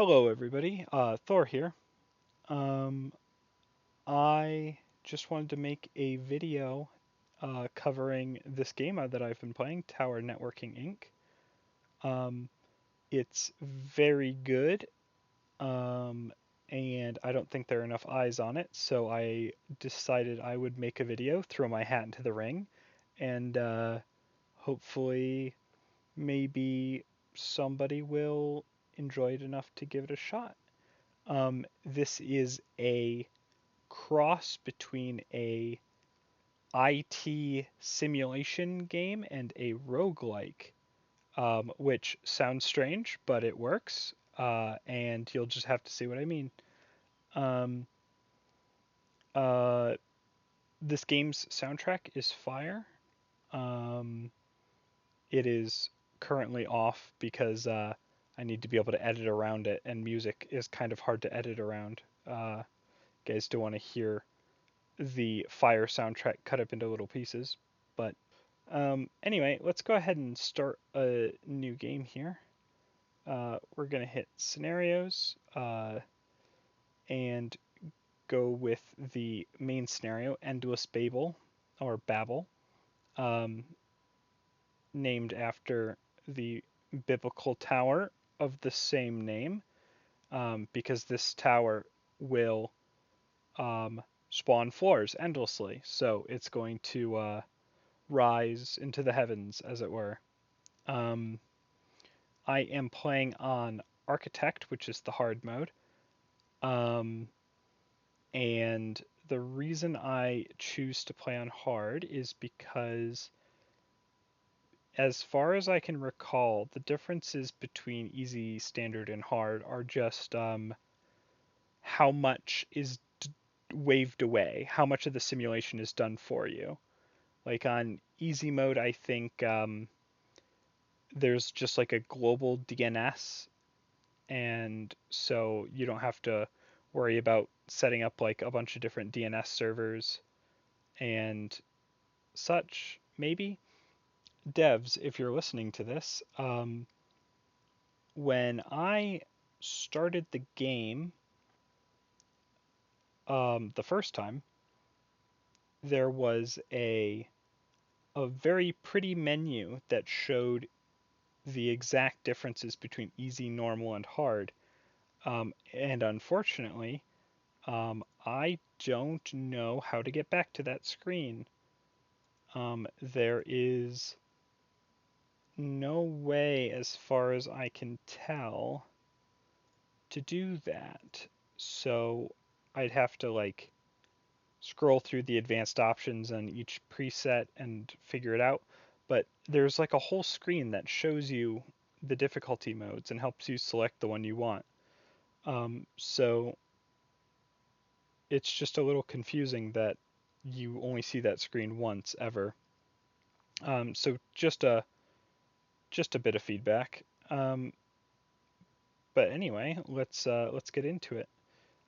Hello, everybody. Thor here. Um, I just wanted to make a video covering this game that I've been playing, Tower Networking Inc. Um, it's very good, um, and I don't think there are enough eyes on it, so I decided I would make a video, throw my hat into the ring, and hopefully maybe somebody will enjoy it enough to give it a shot. This is a cross between a IT simulation game and a roguelike, which sounds strange, but it works, and you'll just have to see what I mean. Um, uh, this game's soundtrack is fire. Um, it is currently off because I need to be able to edit around it, and music is kind of hard to edit around. You guys don't want to hear the Fire soundtrack cut up into little pieces. But anyway, let's go ahead and start a new game here. We're going to hit scenarios and go with the main scenario, Endless Babel, or Babel, um, named after the biblical tower of the same name, because this tower will um, spawn floors endlessly. So it's going to rise into the heavens, as it were. Um, I am playing on Architect, which is the hard mode. Um, and the reason I choose to play on hard is because, as far as I can recall, the differences between easy, standard, and hard are just how much is waved away, how much of the simulation is done for you. Like on easy mode, I think there's just like a global DNS, and so you don't have to worry about setting up like a bunch of different DNS servers and such. Maybe devs, if you're listening to this, when I started the game the first time, there was a very pretty menu that showed the exact differences between easy, normal, and hard. And unfortunately, I don't know how to get back to that screen. There is no way, as far as I can tell, to do that. So I'd have to like scroll through the advanced options on each preset and figure it out. But there's like a whole screen that shows you the difficulty modes and helps you select the one you want. So it's just a little confusing that you only see that screen once ever. So just a bit of feedback. Um, but anyway, let's get into it.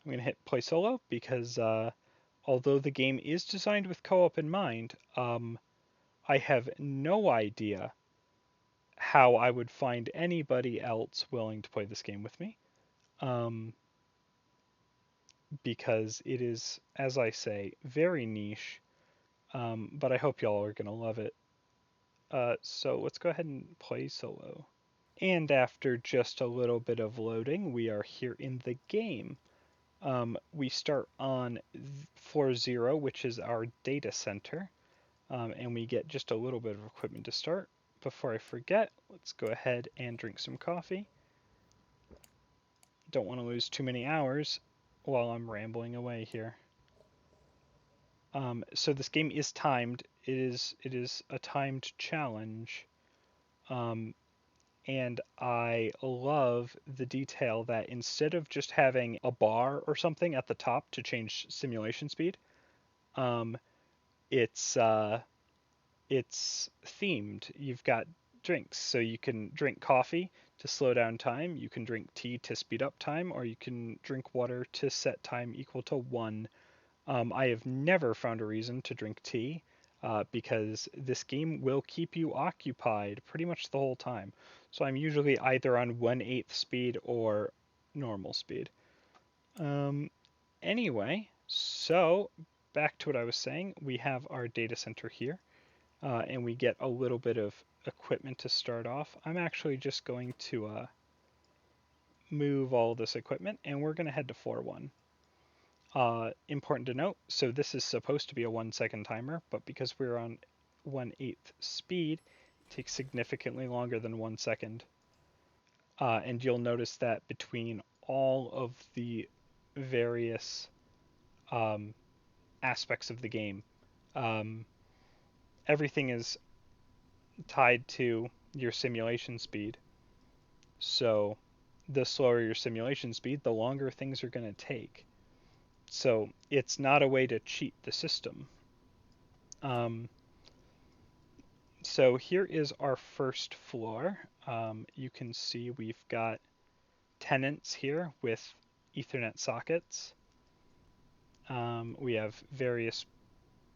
I'm gonna hit play solo because although the game is designed with co-op in mind, I have no idea how I would find anybody else willing to play this game with me. Um, because it is, as I say, very niche. But I hope y'all are gonna love it. So let's go ahead and play solo. And after just a little bit of loading, we are here in the game. We start on floor 0, which is our data center, and we get just a little bit of equipment to start. Before I forget, let's go ahead and drink some coffee. Don't want to lose too many hours while I'm rambling away here. So this game is timed. It is a timed challenge. Um, and I love the detail that instead of just having a bar or something at the top to change simulation speed, um, it's it's themed. You've got drinks, so you can drink coffee to slow down time, you can drink tea to speed up time, or you can drink water to set time equal to 1. I have never found a reason to drink tea, because this game will keep you occupied pretty much the whole time. So I'm usually either on 1/8 speed or normal speed. Anyway, so back to what I was saying, we have our data center here, and we get a little bit of equipment to start off. I'm actually just going to move all this equipment, and we're going to head to floor 1. Important to note, so this is supposed to be a 1-second timer, but because we're on 1/8 speed, it takes significantly longer than 1 second. And you'll notice that between all of the various aspects of the game, um, everything is tied to your simulation speed. So the slower your simulation speed, the longer things are going to take. So it's not a way to cheat the system. So here is our first floor. You can see we've got tenants here with Ethernet sockets. We have various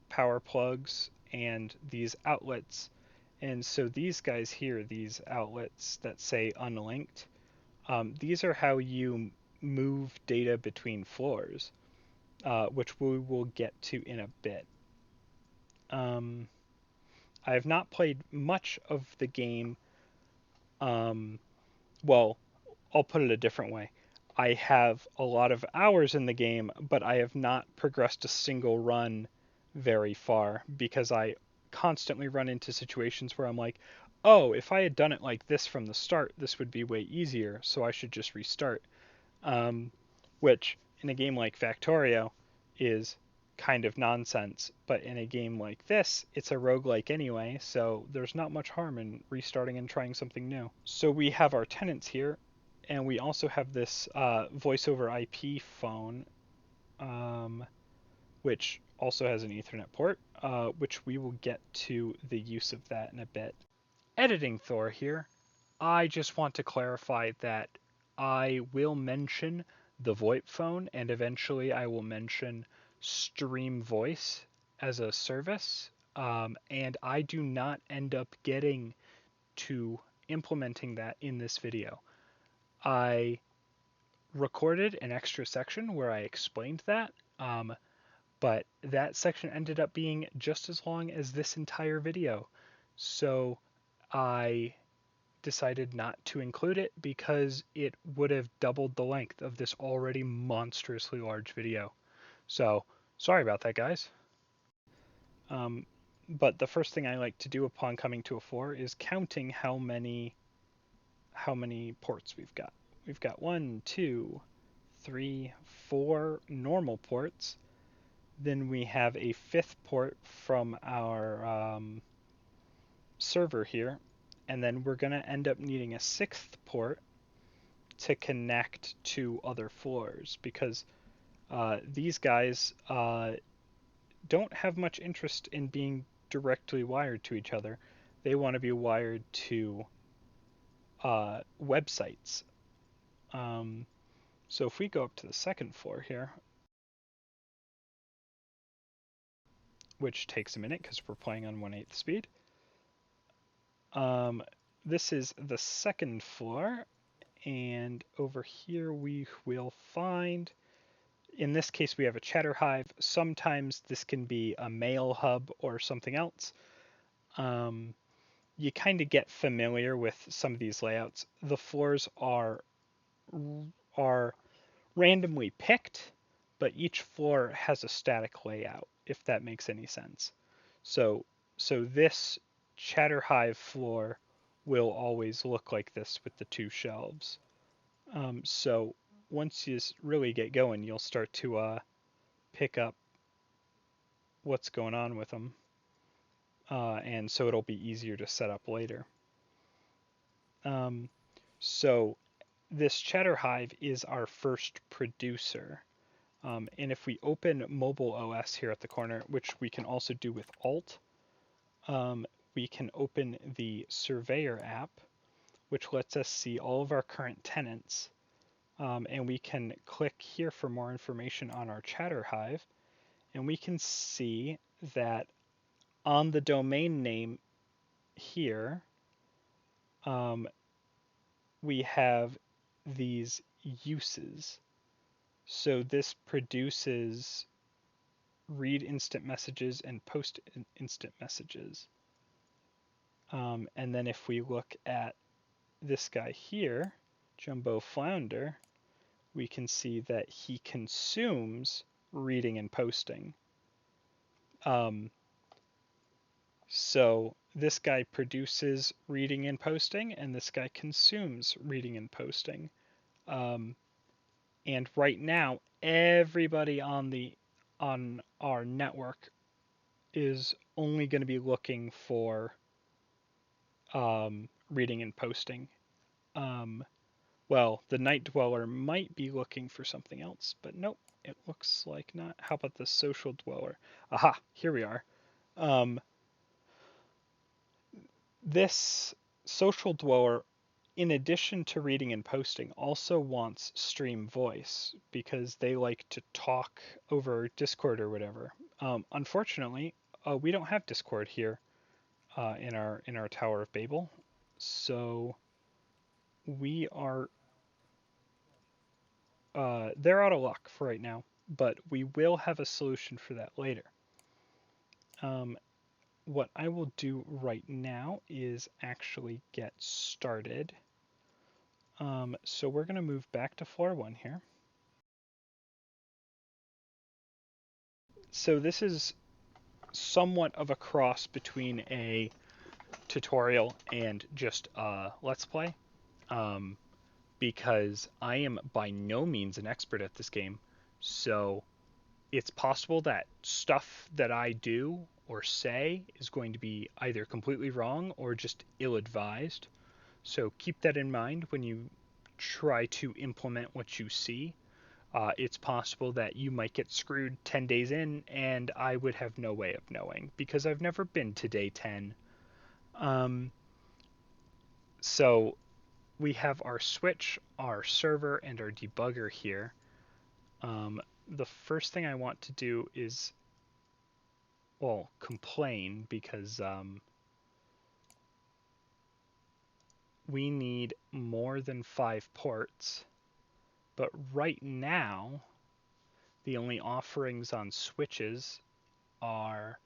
power plugs and these outlets. And so these guys here, these outlets that say unlinked, these are how you move data between floors, which we will get to in a bit. I have not played much of the game. Well, I'll put it a different way. I have a lot of hours in the game, but I have not progressed a single run very far because I constantly run into situations where I'm like, oh, if I had done it like this from the start, this would be way easier, so I should just restart. Which, in a game like Factorio, is kind of nonsense, but in a game like this, it's a roguelike anyway, so there's not much harm in restarting and trying something new. So we have our tenants here, and we also have this voice over IP phone, which also has an Ethernet port, which we will get to the use of that in a bit. Editing Thor here, I just want to clarify that I will mention the VoIP phone, and eventually I will mention Stream Voice as a service, and I do not end up getting to implementing that in this video. I recorded an extra section where I explained that, but that section ended up being just as long as this entire video. So I decided not to include it because it would have doubled the length of this already monstrously large video. So sorry about that, guys. But the first thing I like to do upon coming to a floor is counting how many ports we've got. We've got 1, 2, 3, 4 normal ports. Then we have a 5th port from our server here, and then we're going to end up needing a 6th port to connect to other floors because these guys don't have much interest in being directly wired to each other. They want to be wired to websites. So if we go up to the 2nd floor here, which takes a minute because we're playing on 1/8 speed, this is the 2nd floor, and over here we will find, in this case we have a chatter hive. Sometimes this can be a mail hub or something else. You kind of get familiar with some of these layouts. The floors are randomly picked, but each floor has a static layout, if that makes any sense. So this chatter hive floor will always look like this with the 2 shelves. So once you really get going, you'll start to pick up what's going on with them. And so it'll be easier to set up later. So this chatter hive is our first producer. And if we open mobile OS here at the corner, which we can also do with Alt, we can open the Surveyor app, which lets us see all of our current tenants. And we can click here for more information on our chatter hive. And we can see that on the domain name here, we have these uses. So this produces read instant messages and post instant messages. And then if we look at this guy here, Jumbo Flounder, we can see that he consumes reading and posting. So this guy produces reading and posting, and this guy consumes reading and posting. And right now, everybody on our network is only going to be looking for reading and posting. Well, the Night Dweller might be looking for something else, but nope, it looks like not. How about the Social Dweller? Aha, here we are. This Social Dweller, in addition to reading and posting, also wants stream voice because they like to talk over Discord or whatever. Unfortunately, we don't have Discord here in our Tower of Babel, so we are they're out of luck for right now, but we will have a solution for that later. What I will do right now is actually get started. So we're going to move back to floor 1 here. So this is somewhat of a cross between a tutorial and just a Let's Play, because I am by no means an expert at this game, so it's possible that stuff that I do or say is going to be either completely wrong or just ill-advised. So keep that in mind when you try to implement what you see. It's possible that you might get screwed 10 days in, and I would have no way of knowing because I've never been to day 10. So we have our switch, our server, and our debugger here. The first thing I want to do is, well, complain because we need more than 5 ports. But right now, the only offerings on switches are,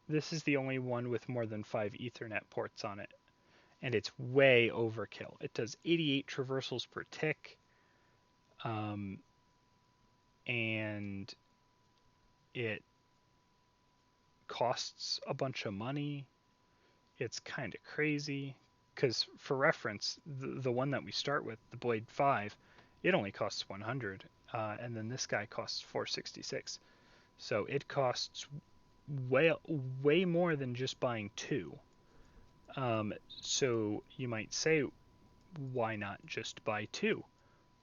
this is the only one with more than 5 Ethernet ports on it, and it's way overkill. It does 88 traversals per tick, and it costs a bunch of money. It's kind of crazy, because for reference, the one that we start with, the Blade 5, it only costs 100, and then this guy costs 466. So it costs way more than just buying 2. So you might say, why not just buy 2?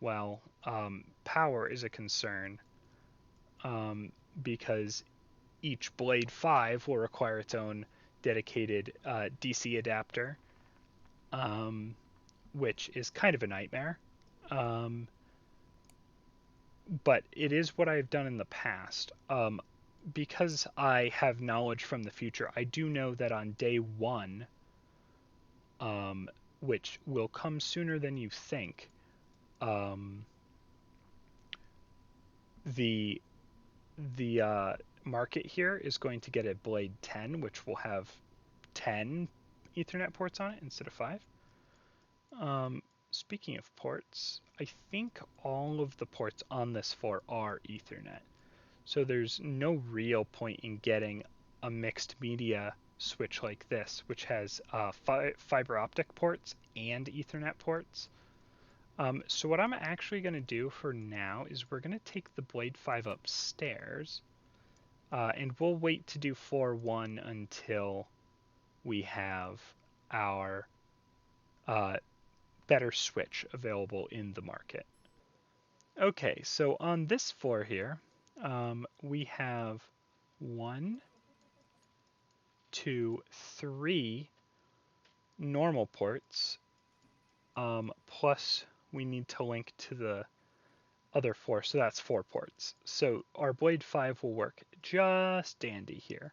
Well, power is a concern, because each Blade 5 will require its own dedicated DC adapter, which is kind of a nightmare. But it is what I've done in the past. Because I have knowledge from the future, I do know that on day 1, which will come sooner than you think, the market here is going to get a Blade 10, which will have 10 Ethernet ports on it instead of 5. Speaking of ports, I think all of the ports on this floor are Ethernet. So there's no real point in getting a mixed media switch like this, which has fiber optic ports and Ethernet ports. So what I'm actually going to do for now is we're going to take the Blade 5 upstairs, and we'll wait to do floor 1 until we have our better switch available in the market. Okay, so on this floor here, we have 1, 2, 3 normal ports, plus we need to link to the other 4, so that's 4 ports. So our Blade 5 will work just dandy here.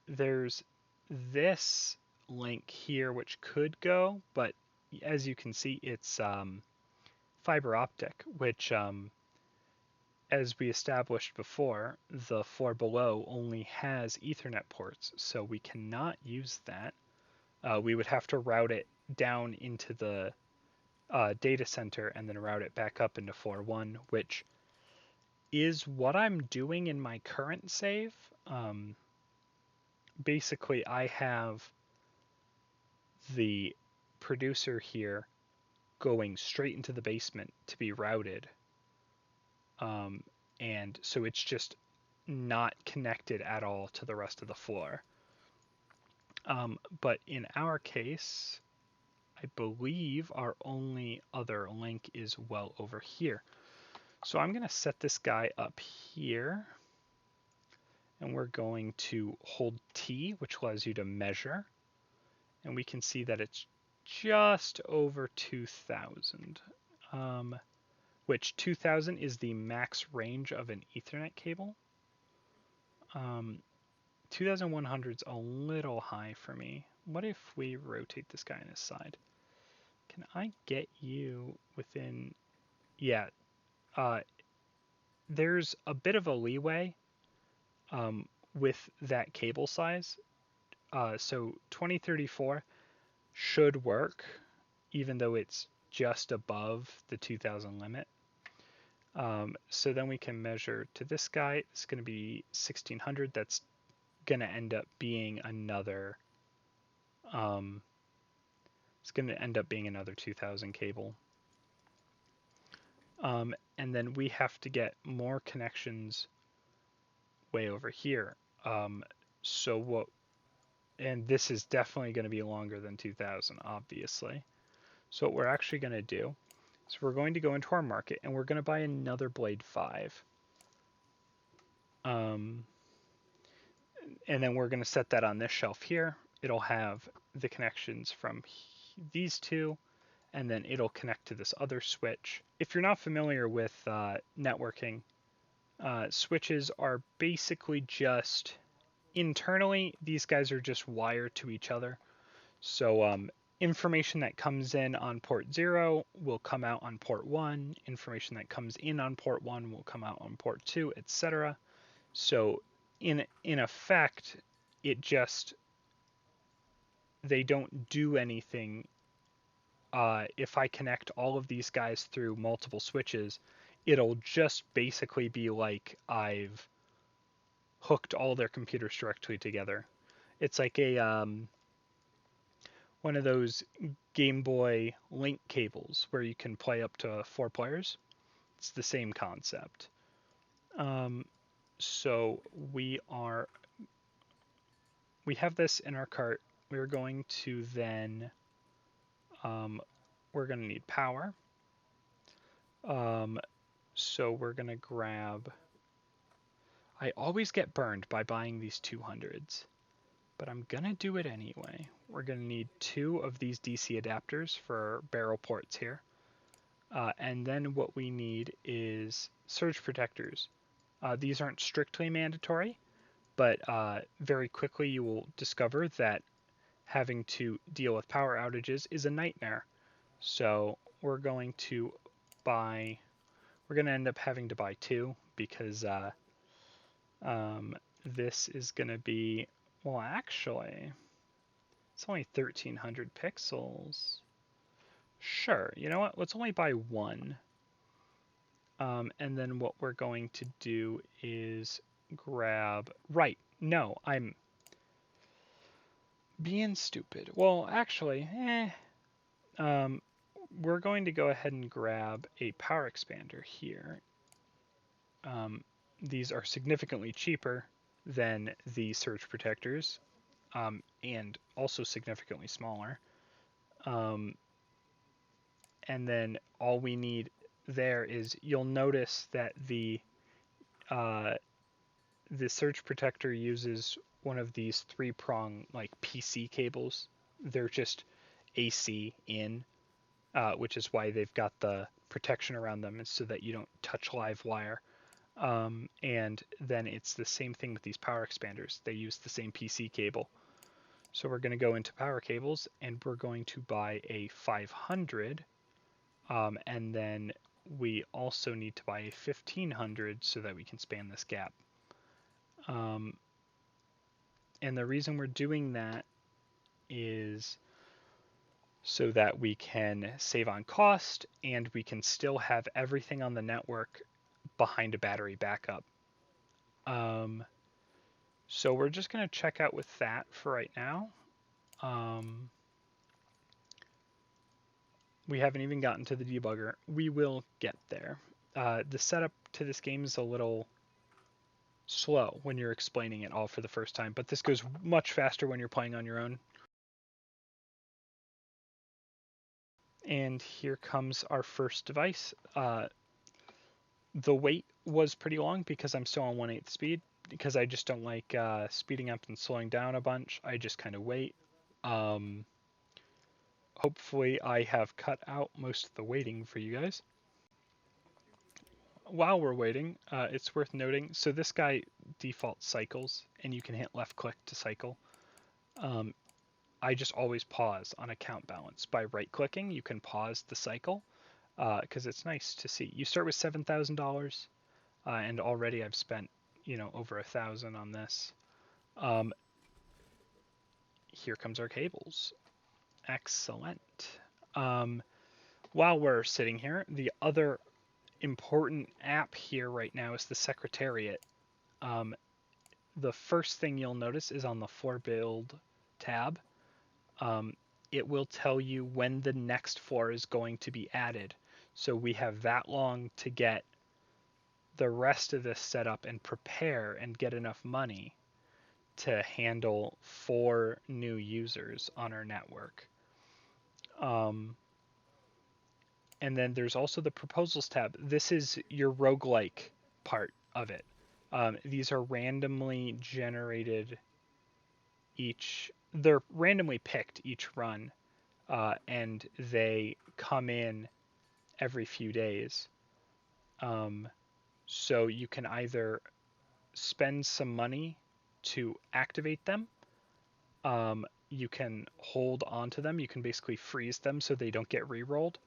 There's this link here which could go, but as you can see, it's fiber optic, which, as we established before, the floor below only has Ethernet ports, so we cannot use that. We would have to route it down into the data center and then route it back up into floor 1, which is what I'm doing in my current save. Basically, I have the producer here going straight into the basement to be routed. And so it's just not connected at all to the rest of the floor. But in our case, I believe our only other link is well over here. So I'm going to set this guy up here. And we're going to hold T, which allows you to measure. And we can see that it's just over 2000, which 2000 is the max range of an Ethernet cable. 2100 is a little high for me. What if we rotate this guy on his side? Can I get you within... Yeah, there's a bit of a leeway with that cable size. So 2034 should work, even though it's just above the 2000 limit. So then we can measure to this guy. It's going to be 1600. That's going to end up being another. It's going to end up being another 2000 cable. And then we have to get more connections way over here. So what? And this is definitely going to be longer than 2000, obviously. So what we're actually going to do is we're going to go into our market and we're going to buy another Blade 5. And then we're going to set that on this shelf here. It'll have the connections from these two, and then it'll connect to this other switch. If you're not familiar with networking, switches are basically just internally, these guys are just wired to each other. So information that comes in on port 0 will come out on port 1. Information that comes in on port 1 will come out on port 2, etc. So in effect, it just, they don't do anything. If I connect all of these guys through multiple switches, it'll just basically be like I've hooked all their computers directly together. It's like a one of those Game Boy link cables where you can play up to 4 players. It's the same concept. So we have this in our cart. We're going to then we're going to need power. So we're going to grab... I always get burned by buying these 200s, but I'm going to do it anyway. We're going to need 2 of these DC adapters for barrel ports here. And then what we need is surge protectors. These aren't strictly mandatory, but very quickly you will discover that having to deal with power outages is a nightmare. So we're going to end up having to buy 2 because this is going to be, well, actually, it's only 1300 pixels. Sure, you know what? Let's only buy 1. And then what we're going to do is grab... Right, no, I'm being stupid. Well, actually, we're going to go ahead and grab a power expander here. These are significantly cheaper than the surge protectors, and also significantly smaller. And then all we need there is, you'll notice that the surge protector uses one of these 3-prong like PC cables. They're just AC in, which is why they've got the protection around them, so that you don't touch live wire. And then it's the same thing with these power expanders. They use the same PC cable. So we're going to go into power cables and we're going to buy a 500, and then we also need to buy a 1500 so that we can span this gap. And the reason we're doing that is so that we can save on cost and we can still have everything on the network behind a battery backup. So we're just going to check out with that for right now. We haven't even gotten to the debugger. We will get there. The setup to this game is a little slow when you're explaining it all for the first time, but this goes much faster when you're playing on your own. And here comes our first device. The wait was pretty long because I'm still on 1/8 speed, because I just don't like speeding up and slowing down a bunch. I just kind of wait. Hopefully I have cut out most of the waiting for you guys. While we're waiting, it's worth noting, so this guy default cycles, and you can hit left click to cycle. I just always pause on account balance. By right clicking, you can pause the cycle, because it's nice to see. You start with $7,000, and already I've spent, over $1,000 on this. Here comes our cables. Excellent. While we're sitting here, the other important app here right now is the Secretariat. The first thing you'll notice is on the For Build tab. It will tell you when the next floor is going to be added. So we have that long to get the rest of this set up and prepare and get enough money to handle 4 new users on our network. And then there's also the Proposals tab. This is your roguelike part of it. These are randomly generated they're randomly picked each run, and they come in every few days. So you can either spend some money to activate them, you can hold on to them, you can basically freeze them so they don't get re-rolled,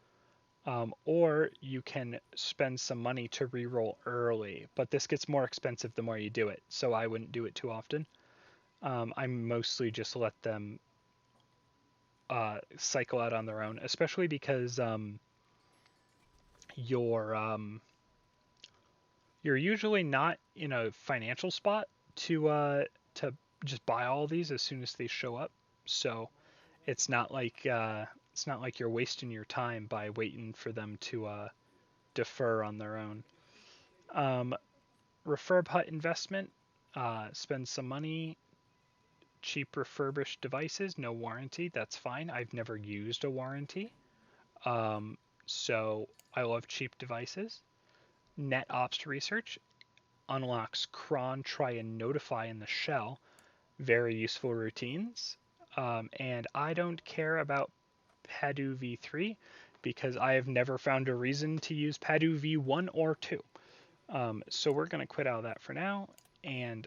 or you can spend some money to re-roll early, but this gets more expensive the more you do it, so I wouldn't do it too often. I mostly just let them cycle out on their own, especially because you're usually not in a financial spot to just buy all of these as soon as they show up. So it's not like you're wasting your time by waiting for them to defer on their own. Refurb hut investment, spend some money. Cheap refurbished devices, no warranty, that's fine. I've never used a warranty, so I love cheap devices. Net ops research unlocks cron, try, and notify in the shell. Very useful routines. And I don't care about Padu v3 because I have never found a reason to use Padu v1 or 2. So we're going to quit out of that for now, and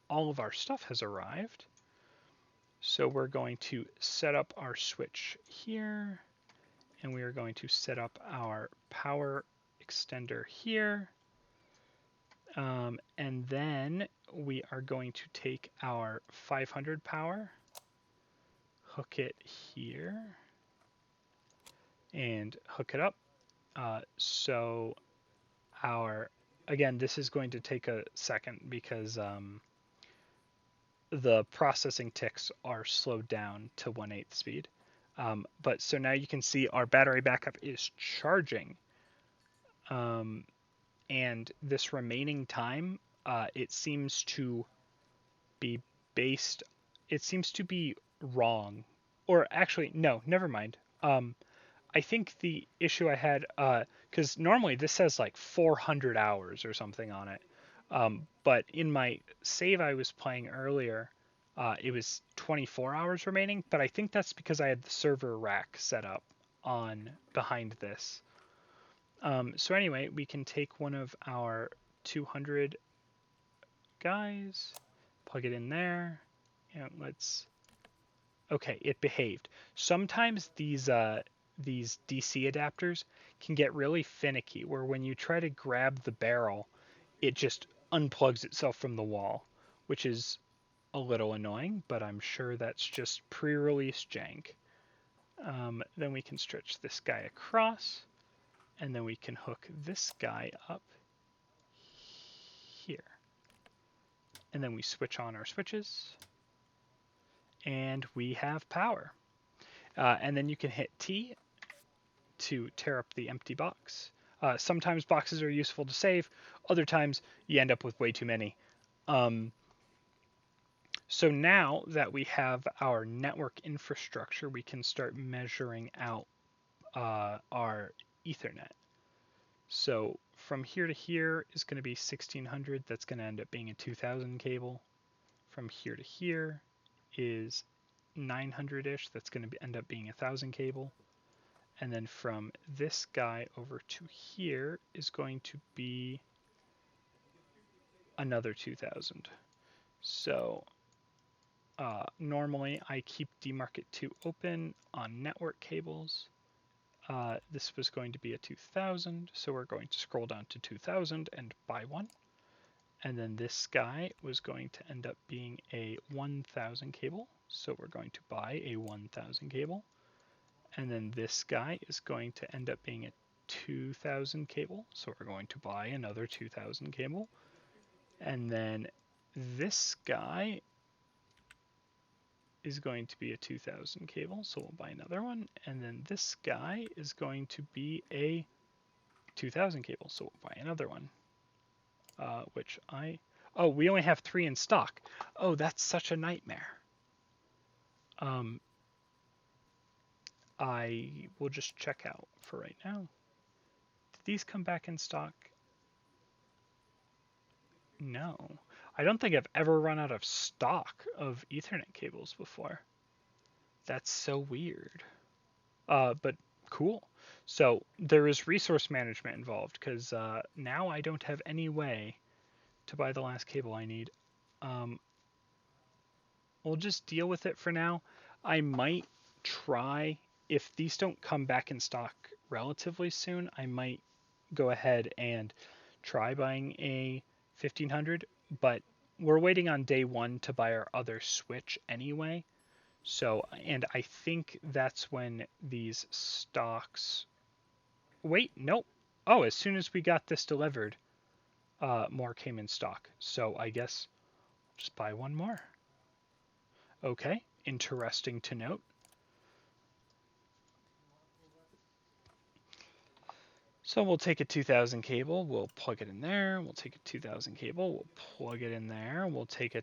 all of our stuff has arrived. So we're going to set up our switch here, and we are going to set up our power extender here. And then we are going to take our 500 power, hook it here, and hook it up. So again, this is going to take a second because the processing ticks are slowed down to 1/8 speed. But so now you can see our battery backup is charging. And this remaining time, it seems to be wrong. Or actually, no, never mind. I think the issue I had, because normally this says like 400 hours or something on it. But in my save I was playing earlier, it was 24 hours remaining, but I think that's because I had the server rack set up on behind this. So anyway, we can take one of our 200 guys, plug it in there, and let's Okay, it behaved. Sometimes these DC adapters can get really finicky, where when you try to grab the barrel, it just unplugs itself from the wall, which is a little annoying, but I'm sure that's just pre-release jank. Then we can stretch this guy across, and then we can hook this guy up here. And then we switch on our switches, and we have power. And then you can hit T to tear up the empty box. Sometimes boxes are useful to save, other times you end up with way too many. So now that we have our network infrastructure, we can start measuring out our Ethernet. So from here to here is going to be 1600. That's going to end up being a 2000 cable. From here to here is 900-ish. That's going to end up being a 1000 cable. And then from this guy over to here is going to be another 2000. So normally I keep demarket2 open on network cables. This was going to be a 2000, so we're going to scroll down to 2000 and buy one. And then this guy was going to end up being a 1000 cable, so we're going to buy a 1000 cable. And then this guy is going to end up being a 2000 cable, so we're going to buy another 2000 cable. And then this guy is going to be a 2000 cable, so we'll buy another one. And then this guy is going to be a 2000 cable, so we'll buy another one. Oh, we only have 3 in stock. Oh, that's such a nightmare. I will just check out for right now. Did these come back in stock? No. I don't think I've ever run out of stock of Ethernet cables before. That's so weird. But cool. So there is resource management involved, because now I don't have any way to buy the last cable I need. We'll just deal with it for now. I might try, if these don't come back in stock relatively soon, I might go ahead and try buying a 1500, but we're waiting on day 1 to buy our other switch anyway. So, and I think that's when these stocks... Wait, nope. Oh, as soon as we got this delivered, more came in stock. So I guess just buy one more. Okay, interesting to note. So we'll take a 2000 cable, we'll plug it in there. We'll take a 2000 cable, we'll plug it in there. We'll take a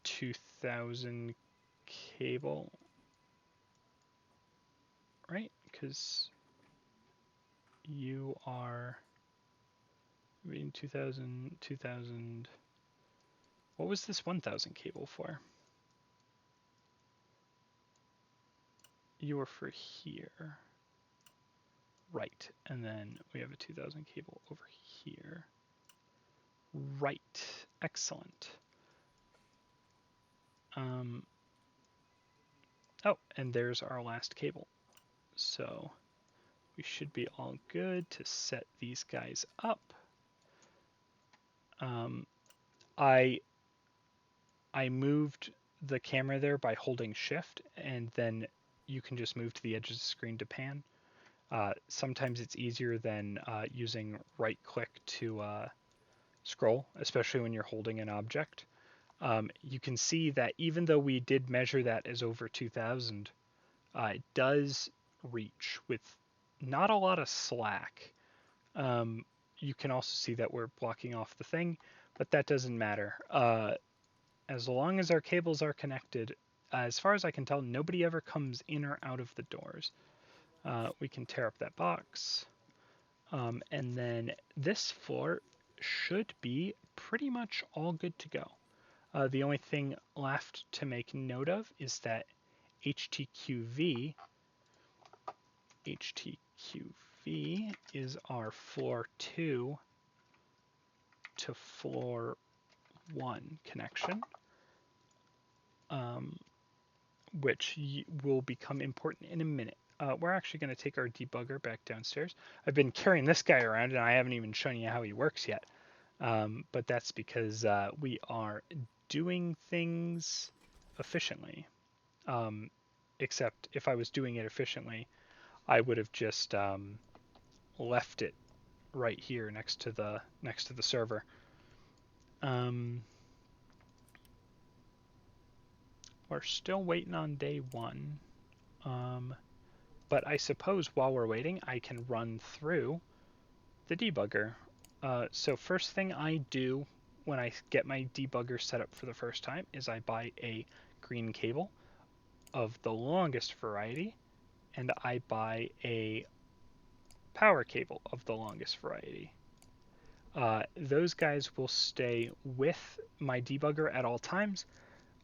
2000 cable, right? Because you are reading 2000. What was this 1000 cable for? You were for here. Right, and then we have a 2000 cable over here. Right, excellent. Oh, and there's our last cable. So we should be all good to set these guys up. I moved the camera there by holding shift, and then you can just move to the edge of the screen to pan. Sometimes it's easier than using right click to scroll, especially when you're holding an object. You can see that even though we did measure that as over 2000, it does reach with not a lot of slack. You can also see that we're blocking off the thing, but that doesn't matter. As long as our cables are connected, as far as I can tell, nobody ever comes in or out of the doors. We can tear up that box. And then this floor should be pretty much all good to go. The only thing left to make note of is that HTQV is our floor 2 to floor 1 connection. which will become important in a minute. We're actually going to take our debugger back downstairs. I've been carrying this guy around, and I haven't even shown you how he works yet. But that's because we are doing things efficiently. Except if I was doing it efficiently, I would have just left it right here next to the server. We're still waiting on day 1. But I suppose while we're waiting, I can run through the debugger. So first thing I do when I get my debugger set up for the first time is I buy a green cable of the longest variety, and I buy a power cable of the longest variety. Those guys will stay with my debugger at all times,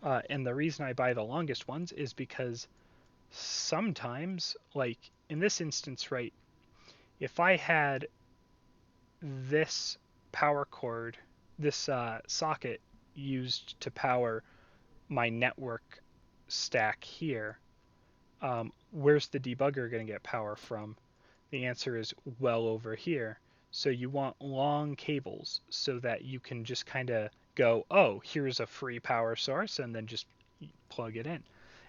and the reason I buy the longest ones is because sometimes, like in this instance, right, if I had this power cord, this socket used to power my network stack here, where's the debugger going to get power from? The answer is well over here. So you want long cables so that you can just kind of go, oh, here's a free power source, and then just plug it in.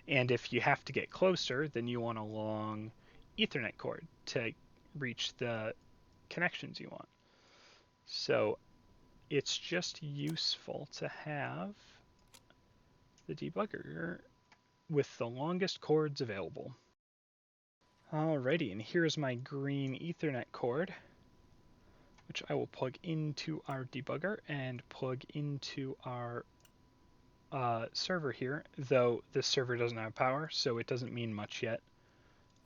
And if you have to get closer, then you want a long Ethernet cord to reach the connections you want. So it's just useful to have the debugger with the longest cords available. Alrighty, and here's my green Ethernet cord, which I will plug into our debugger and plug into our server here, though this server doesn't have power, so it doesn't mean much yet.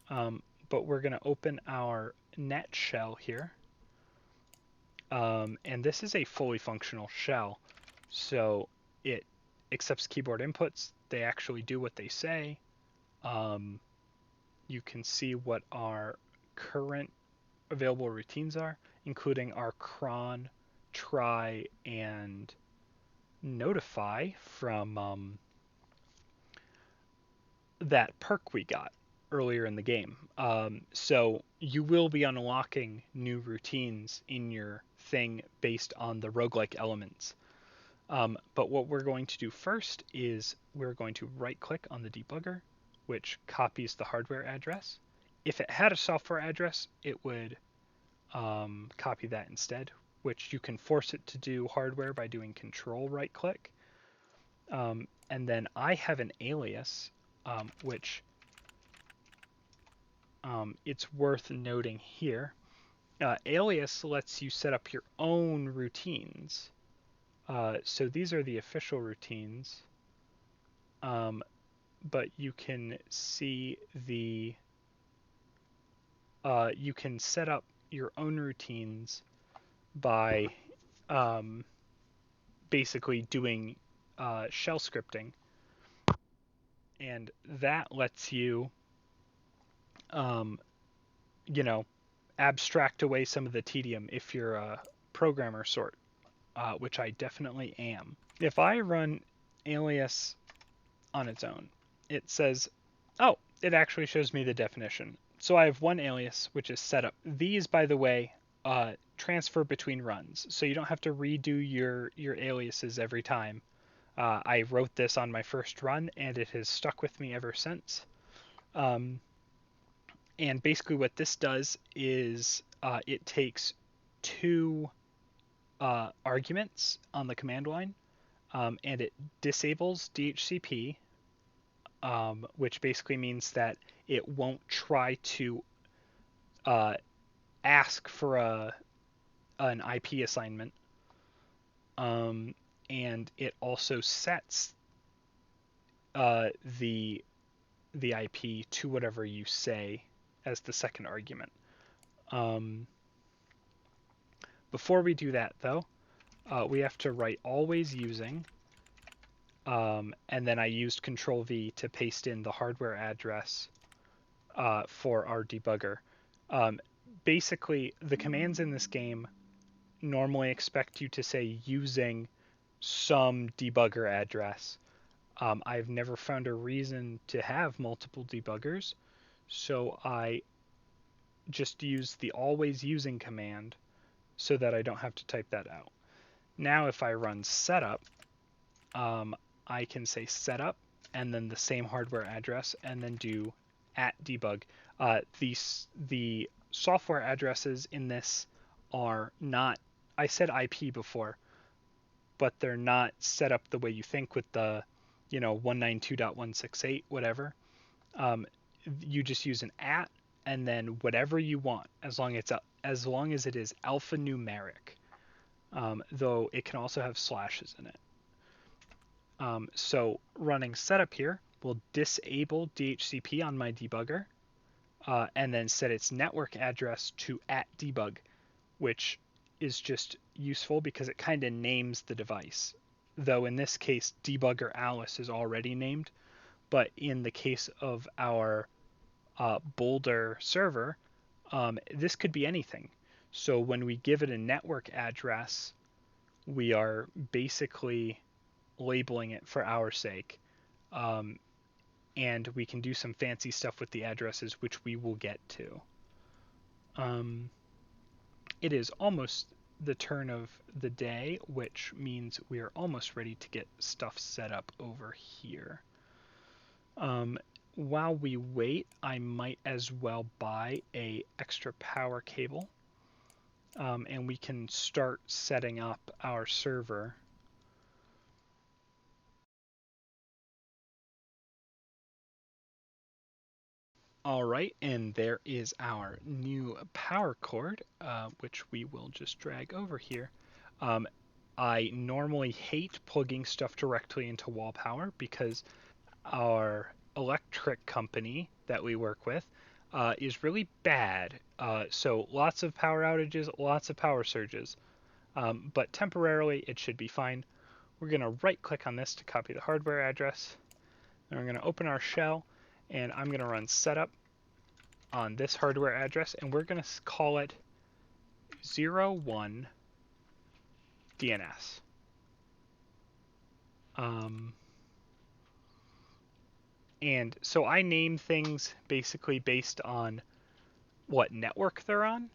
But we're going to open our net shell here. And this is a fully functional shell, so it accepts keyboard inputs. They actually do what they say. You can see what our current available routines are, including our cron, try, and notify from that perk we got earlier in the game. So you will be unlocking new routines in your thing based on the roguelike elements. But what we're going to do first is we're going to right click on the debugger, which copies the hardware address. If it had a software address, it would copy that instead, which you can force it to do hardware by doing control right click. And then I have an alias, which it's worth noting here. Alias lets you set up your own routines. So these are the official routines, but you can see you can set up your own routines by basically doing shell scripting, and that lets you, abstract away some of the tedium if you're a programmer sort. Which I definitely am. If I run alias on its own, it says, oh, it actually shows me the definition. So I have one alias, which is set up. These, by the way, transfer between runs, so you don't have to redo your aliases every time. I wrote this on my first run, and it has stuck with me ever since. And basically what this does is it takes two arguments on the command line, and it disables DHCP, which basically means that it won't try to ask for an IP assignment, and it also sets the IP to whatever you say as the second argument. Before we do that, though, we have to write always using, and then I used Control V to paste in the hardware address for our debugger. Basically, the commands in this game normally expect you to say using some debugger address. I've never found a reason to have multiple debuggers, so I just use the always using command so that I don't have to type that out. Now if I run setup, I can say setup and then the same hardware address and then do @debug. The software addresses in this are not, I said IP before, but they're not set up the way you think with the 192.168 whatever. You just use an @ and then whatever you want, as long as it is alphanumeric, though it can also have slashes in it. So running setup here will disable DHCP on my debugger, and then set its network address to @debug, which is just useful because it kind of names the device. Though in this case, debugger Alice is already named, but in the case of our Boulder server, this could be anything. So when we give it a network address, we are basically labeling it for our sake. And we can do some fancy stuff with the addresses, which we will get to. It is almost the turn of the day, which means we are almost ready to get stuff set up over here. While we wait, I might as well buy a extra power cable, and we can start setting up our server. All right, and there is our new power cord, which we will just drag over here. I normally hate plugging stuff directly into wall power because our electric company that we work with is really bad. So lots of power outages, lots of power surges. But temporarily, it should be fine. We're going to right click on this to copy the hardware address. And we're going to open our shell, and I'm going to run setup on this hardware address, and we're going to call it 01 DNS. And so I name things basically based on what network they're on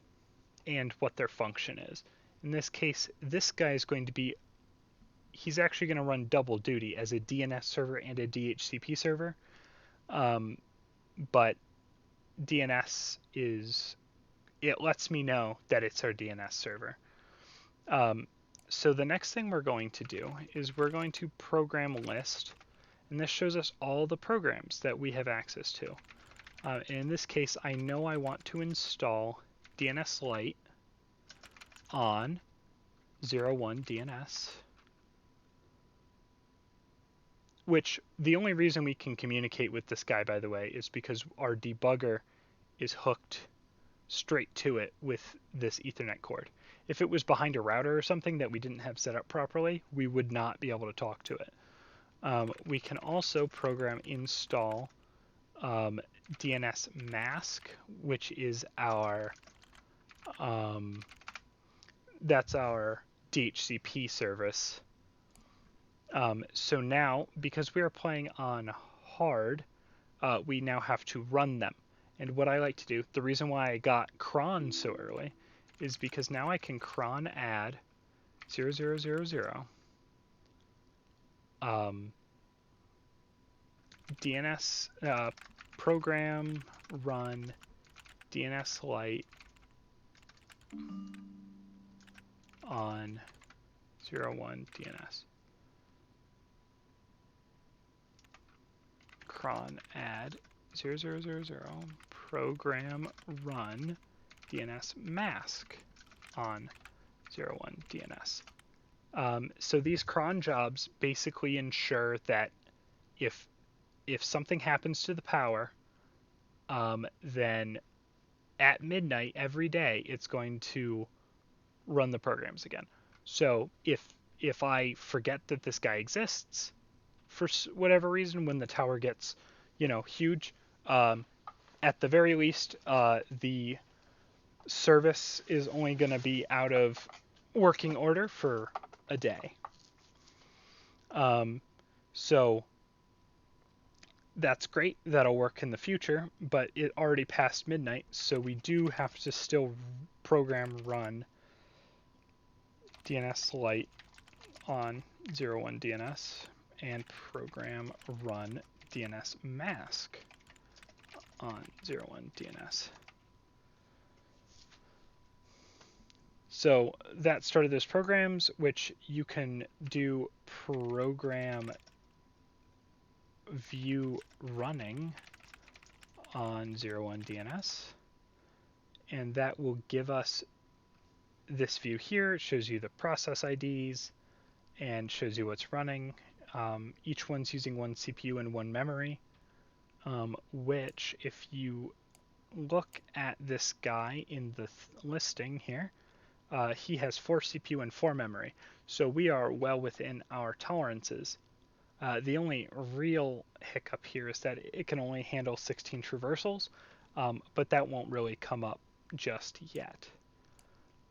and what their function is. In this case, this guy is going to be, he's actually going to run double duty as a DNS server and a DHCP server. But DNS is, it lets me know that it's our DNS server. So the next thing we're going to do is we're going to program list, and this shows us all the programs that we have access to. And in this case, I know I want to install DNS Lite on 01 DNS, which the only reason we can communicate with this guy, by the way, is because our debugger is hooked straight to it with this Ethernet cord. If it was behind a router or something that we didn't have set up properly, we would not be able to talk to it. We can also program install DNS mask, which is our that's our DHCP service. So now, because we are playing on hard, we now have to run them. And what I like to do, the reason why I got cron so early, is because now I can cron add 0000 DNS program run DNS Lite on 01 DNS. Cron add 0000 program run DNS mask on 01 DNS. So these cron jobs basically ensure that if something happens to the power, then at midnight every day it's going to run the programs again. So if I forget that this guy exists for whatever reason, when the tower gets huge, at the very least the service is only going to be out of working order for a day. So that's great. That'll work in the future, but it already passed midnight, so we do have to still program run DNS Lite on 01 DNS and program run DNS mask on 01 DNS. So that started those programs, which you can do program view running on 01 DNS, and that will give us this view here. It shows you the process IDs and shows you what's running. Each one's using one CPU and one memory, which if you look at this guy in the listing here, he has 4 CPU and 4 memory, so we are well within our tolerances. The only real hiccup here is that it can only handle 16 traversals, but that won't really come up just yet.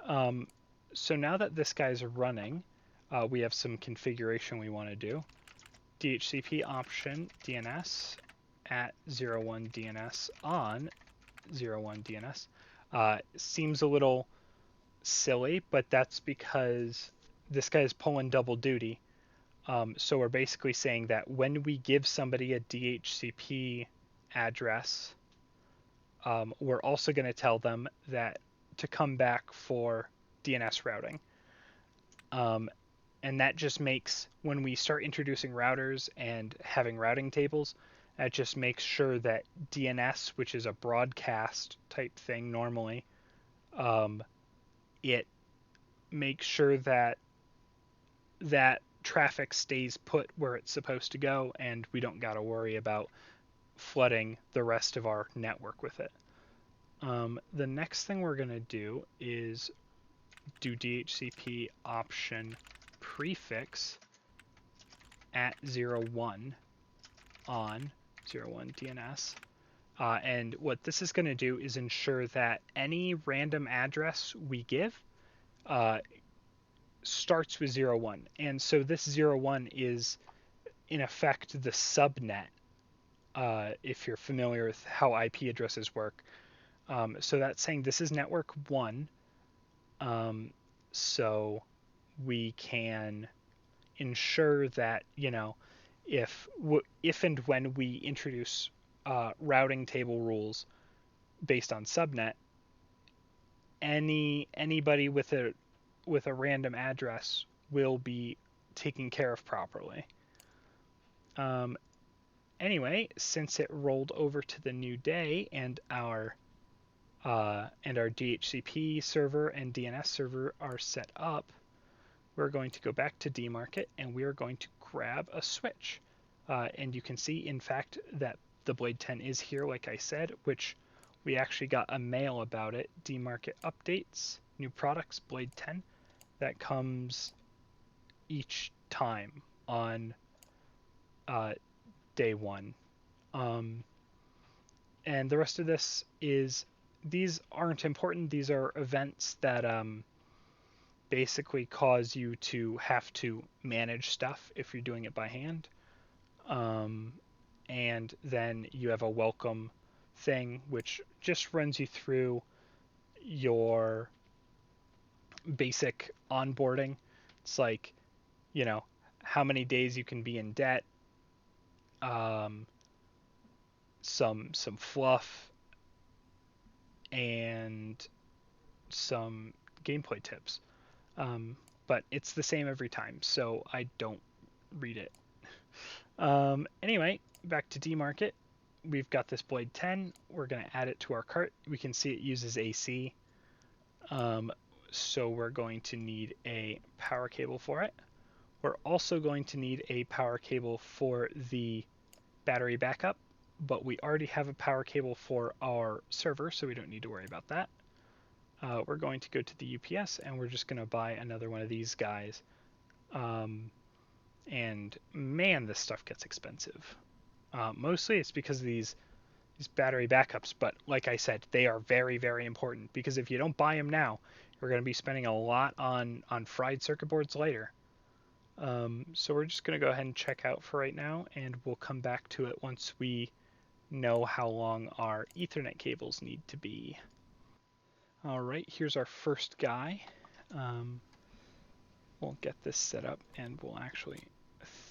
So now that this guy's running, we have some configuration we want to do. DHCP option DNS at 01 DNS on 01 DNS. Seems a little silly, but that's because this guy's pulling double duty. So we're basically saying that when we give somebody a DHCP address, we're also going to tell them that to come back for DNS routing. And that just makes, when we start introducing routers and having routing tables, that just makes sure that DNS, which is a broadcast type thing normally, it makes sure that that traffic stays put where it's supposed to go, and we don't got to worry about flooding the rest of our network with it. The next thing we're going to do is do DHCP option prefix at 01 on 01 DNS. And what this is going to do is ensure that any random address we give starts with 01. And so this 01 is, in effect, the subnet, if you're familiar with how IP addresses work. So that's saying this is network 1. So we can ensure that, if and when we introduce routing table rules based on subnet, anybody with a random address will be taken care of properly. Anyway, since it rolled over to the new day and our DHCP server and DNS server are set up, we're going to go back to dmarket and we are going to grab a switch. And you can see, in fact, that the Blade 10 is here, like I said, which we actually got a mail about it. Dmarket updates, new products, Blade 10. That comes each time on day 1. And the rest of this is, these aren't important. These are events that basically cause you to have to manage stuff if you're doing it by hand. And then you have a welcome thing, which just runs you through your basic onboarding. It's like, how many days you can be in debt, some fluff, and some gameplay tips. But it's the same every time, so I don't read it. Anyway, back to dmarket. We've got this Blade 10. We're going to add it to our cart. We can see it uses AC. So we're going to need a power cable for it. We're also going to need a power cable for the battery backup, but we already have a power cable for our server, so we don't need to worry about that. We're going to go to the UPS and we're just going to buy another one of these guys. And man, this stuff gets expensive. Mostly it's because of these battery backups, but like I said, they are very, very important, because if you don't buy them now, you're going to be spending a lot on fried circuit boards later. So we're just going to go ahead and check out for right now, and we'll come back to it once we know how long our Ethernet cables need to be. All right, here's our first guy. We'll get this set up and we'll actually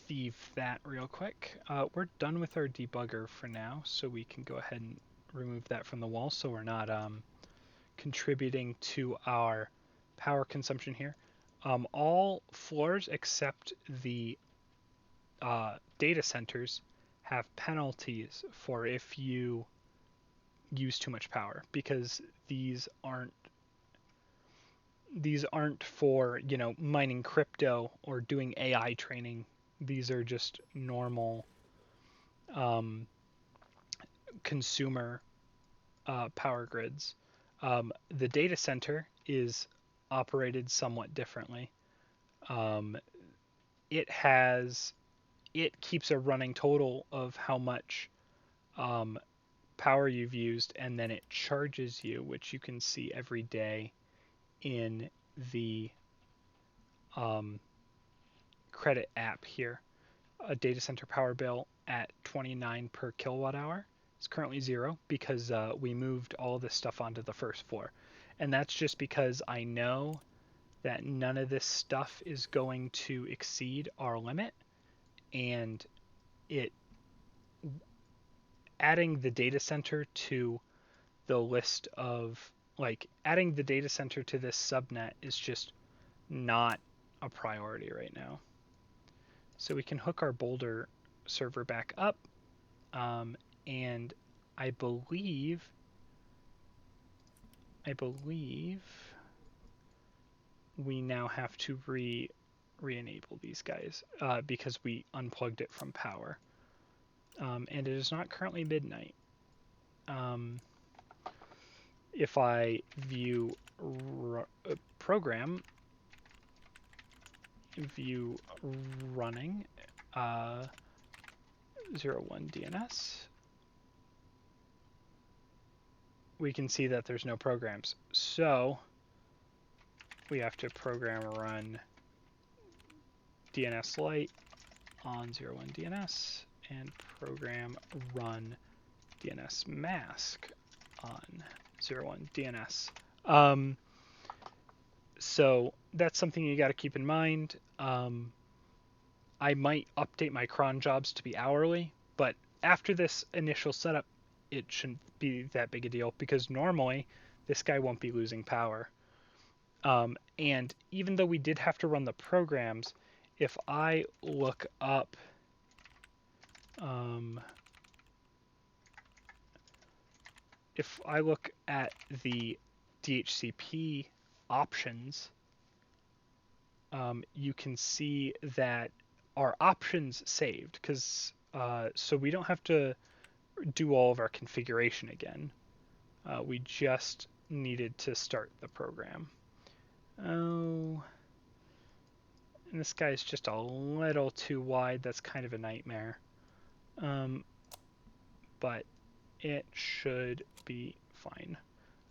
thieve that real quick. We're done with our debugger for now, so we can go ahead and remove that from the wall so we're not contributing to our power consumption here. All floors except the data centers have penalties for if you use too much power, because these aren't for, mining crypto or doing AI training. These are just normal consumer power grids. The data center is operated somewhat differently. It keeps a running total of how much power you've used, and then it charges you, which you can see every day in the credit app here. A data center power bill at 29 per kilowatt hour. It's currently 0 because we moved all this stuff onto the first floor. And that's just because I know that none of this stuff is going to exceed our limit, and adding the data center to the list of, adding the data center to this subnet is just not a priority right now. So we can hook our Boulder server back up, and I believe we now have to re-enable these guys because we unplugged it from power. And it is not currently midnight. If I view program, view running 01 DNS, we can see that there's no programs. So we have to program run DNS Lite on 01 DNS and program run DNS mask on 01 DNS. So that's something you got to keep in mind. I might update my cron jobs to be hourly, but after this initial setup, it shouldn't be that big a deal because normally this guy won't be losing power. And even though we did have to run the programs, if I look up if I look at the DHCP options, you can see that our options saved, because so we don't have to do all of our configuration again. We just needed to start the program. Oh, and this guy's just a little too wide. That's kind of a nightmare. But it should be fine.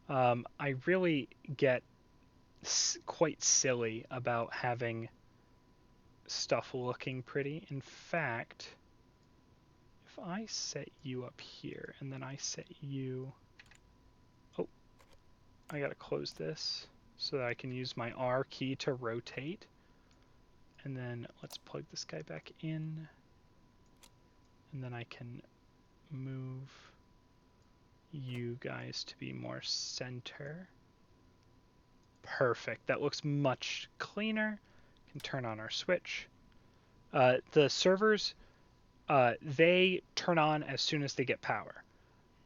I really get quite silly about having stuff looking pretty. In fact, if I set you up here and then I set you... Oh, I gotta close this so that I can use my R key to rotate. And then let's plug this guy back in. And then I can move you guys to be more center. Perfect. That looks much cleaner. Can turn on our switch. The servers, they turn on as soon as they get power.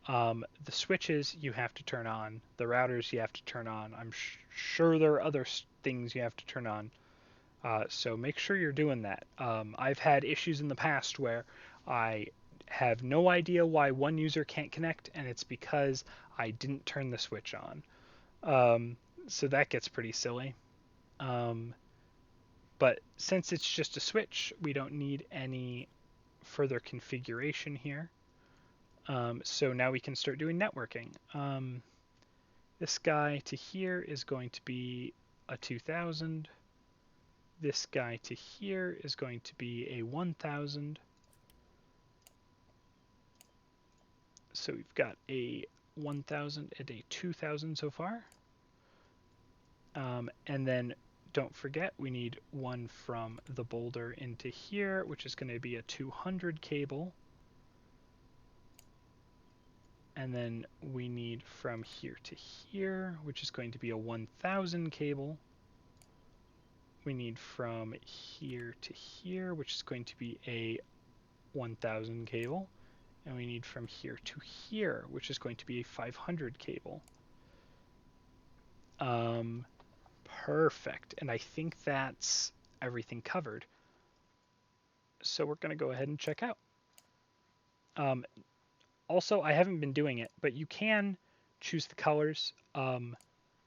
The switches you have to turn on. The routers you have to turn on. I'm sure there are other things you have to turn on. So make sure you're doing that. I've had issues in the past where I have no idea why one user can't connect, and it's because I didn't turn the switch on. So that gets pretty silly. But since it's just a switch, we don't need any further configuration here. So now we can start doing networking. This guy to here is going to be a 2000. this guy to here is going to be a 1000. So we've got a 1000 and a 2000 so far. And then don't forget, we need one from the boulder into here, which is going to be a 200 cable. And then we need from here to here, which is going to be a 1000 cable. We need from here to here, which is going to be a 1000 cable. And we need from here to here, which is going to be a 500 cable. Perfect. And I think that's everything covered. So we're going to go ahead and check out. Also, I haven't been doing it, but you can choose the colors.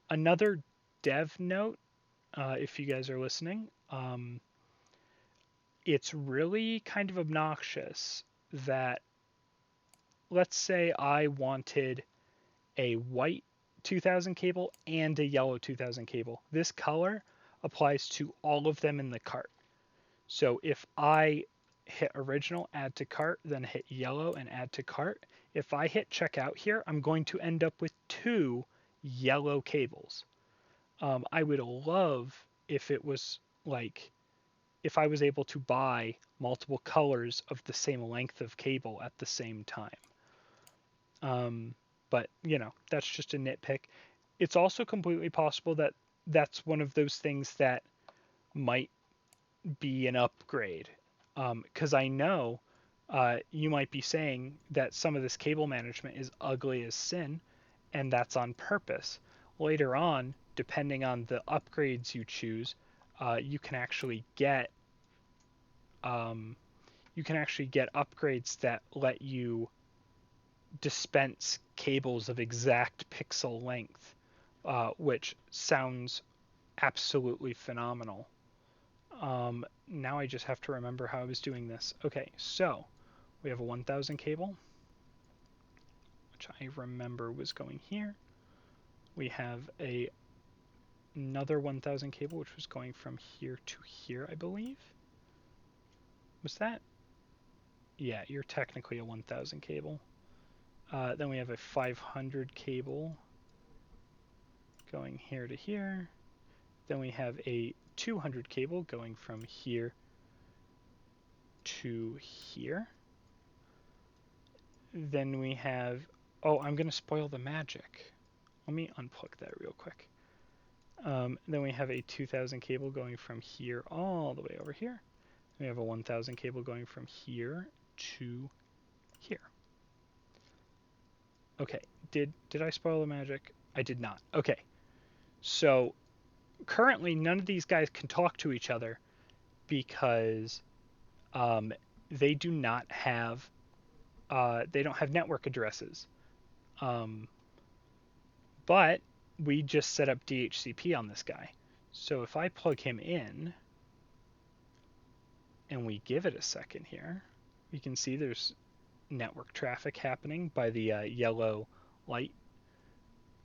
Another dev note, if you guys are listening, it's really kind of obnoxious that, let's say I wanted a white 2000 cable and a yellow 2000 cable. This color applies to all of them in the cart. So if I hit original, add to cart, then hit yellow and add to cart, if I hit checkout here, I'm going to end up with 2 yellow cables. I would love if it was like, if I was able to buy multiple colors of the same length of cable at the same time. But, you know, that's just a nitpick. It's also completely possible that that's one of those things that might be an upgrade. Because I know you might be saying that some of this cable management is ugly as sin, and that's on purpose. Later on, depending on the upgrades you choose, you can actually get upgrades that let you dispense cables of exact pixel length, which sounds absolutely phenomenal. Now I just have to remember how I was doing this. Okay, so we have a 1000 cable, which I remember was going here. We have another 1000 cable, which was going from here to here, I believe. Was that? Yeah, you're technically a 1000 cable. Then we have a 500 cable going here to here. Then we have a 200 cable going from here to here. Then we have, oh, I'm going to spoil the magic. Let me unplug that real quick. Then we have a 2000 cable going from here all the way over here. We have a 1000 cable going from here to here. Okay, did I spoil the magic? I did not. Okay, so currently none of these guys can talk to each other because they do not have they don't have network addresses. But we just set up DHCP on this guy. So if I plug him in and we give it a second here, you can see there's network traffic happening by the yellow light.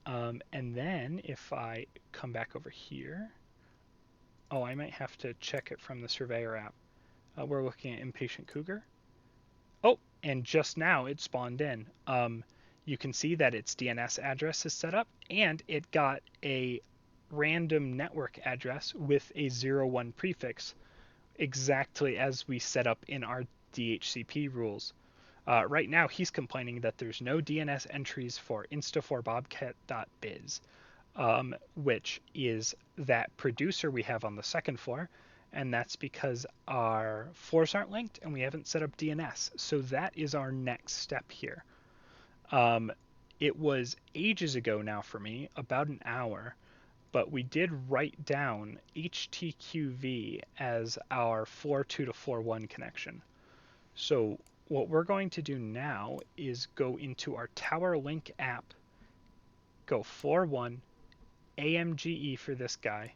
And then if I come back over here, oh, I might have to check it from the Surveyor app. We're looking at Impatient Cougar. Oh, and just now it spawned in. You can see that its DNS address is set up, and it got a random network address with a 01 prefix, exactly as we set up in our DHCP rules. Right now, he's complaining that there's no DNS entries for insta4bobcat.biz, which is that producer we have on the second floor, and that's because our floors aren't linked and we haven't set up DNS. So that is our next step here. It was ages ago now for me, about an hour, but we did write down HTQV as our floor 2 to floor 1 connection. So what we're going to do now is go into our Tower Link app, go floor 1, AMGE for this guy,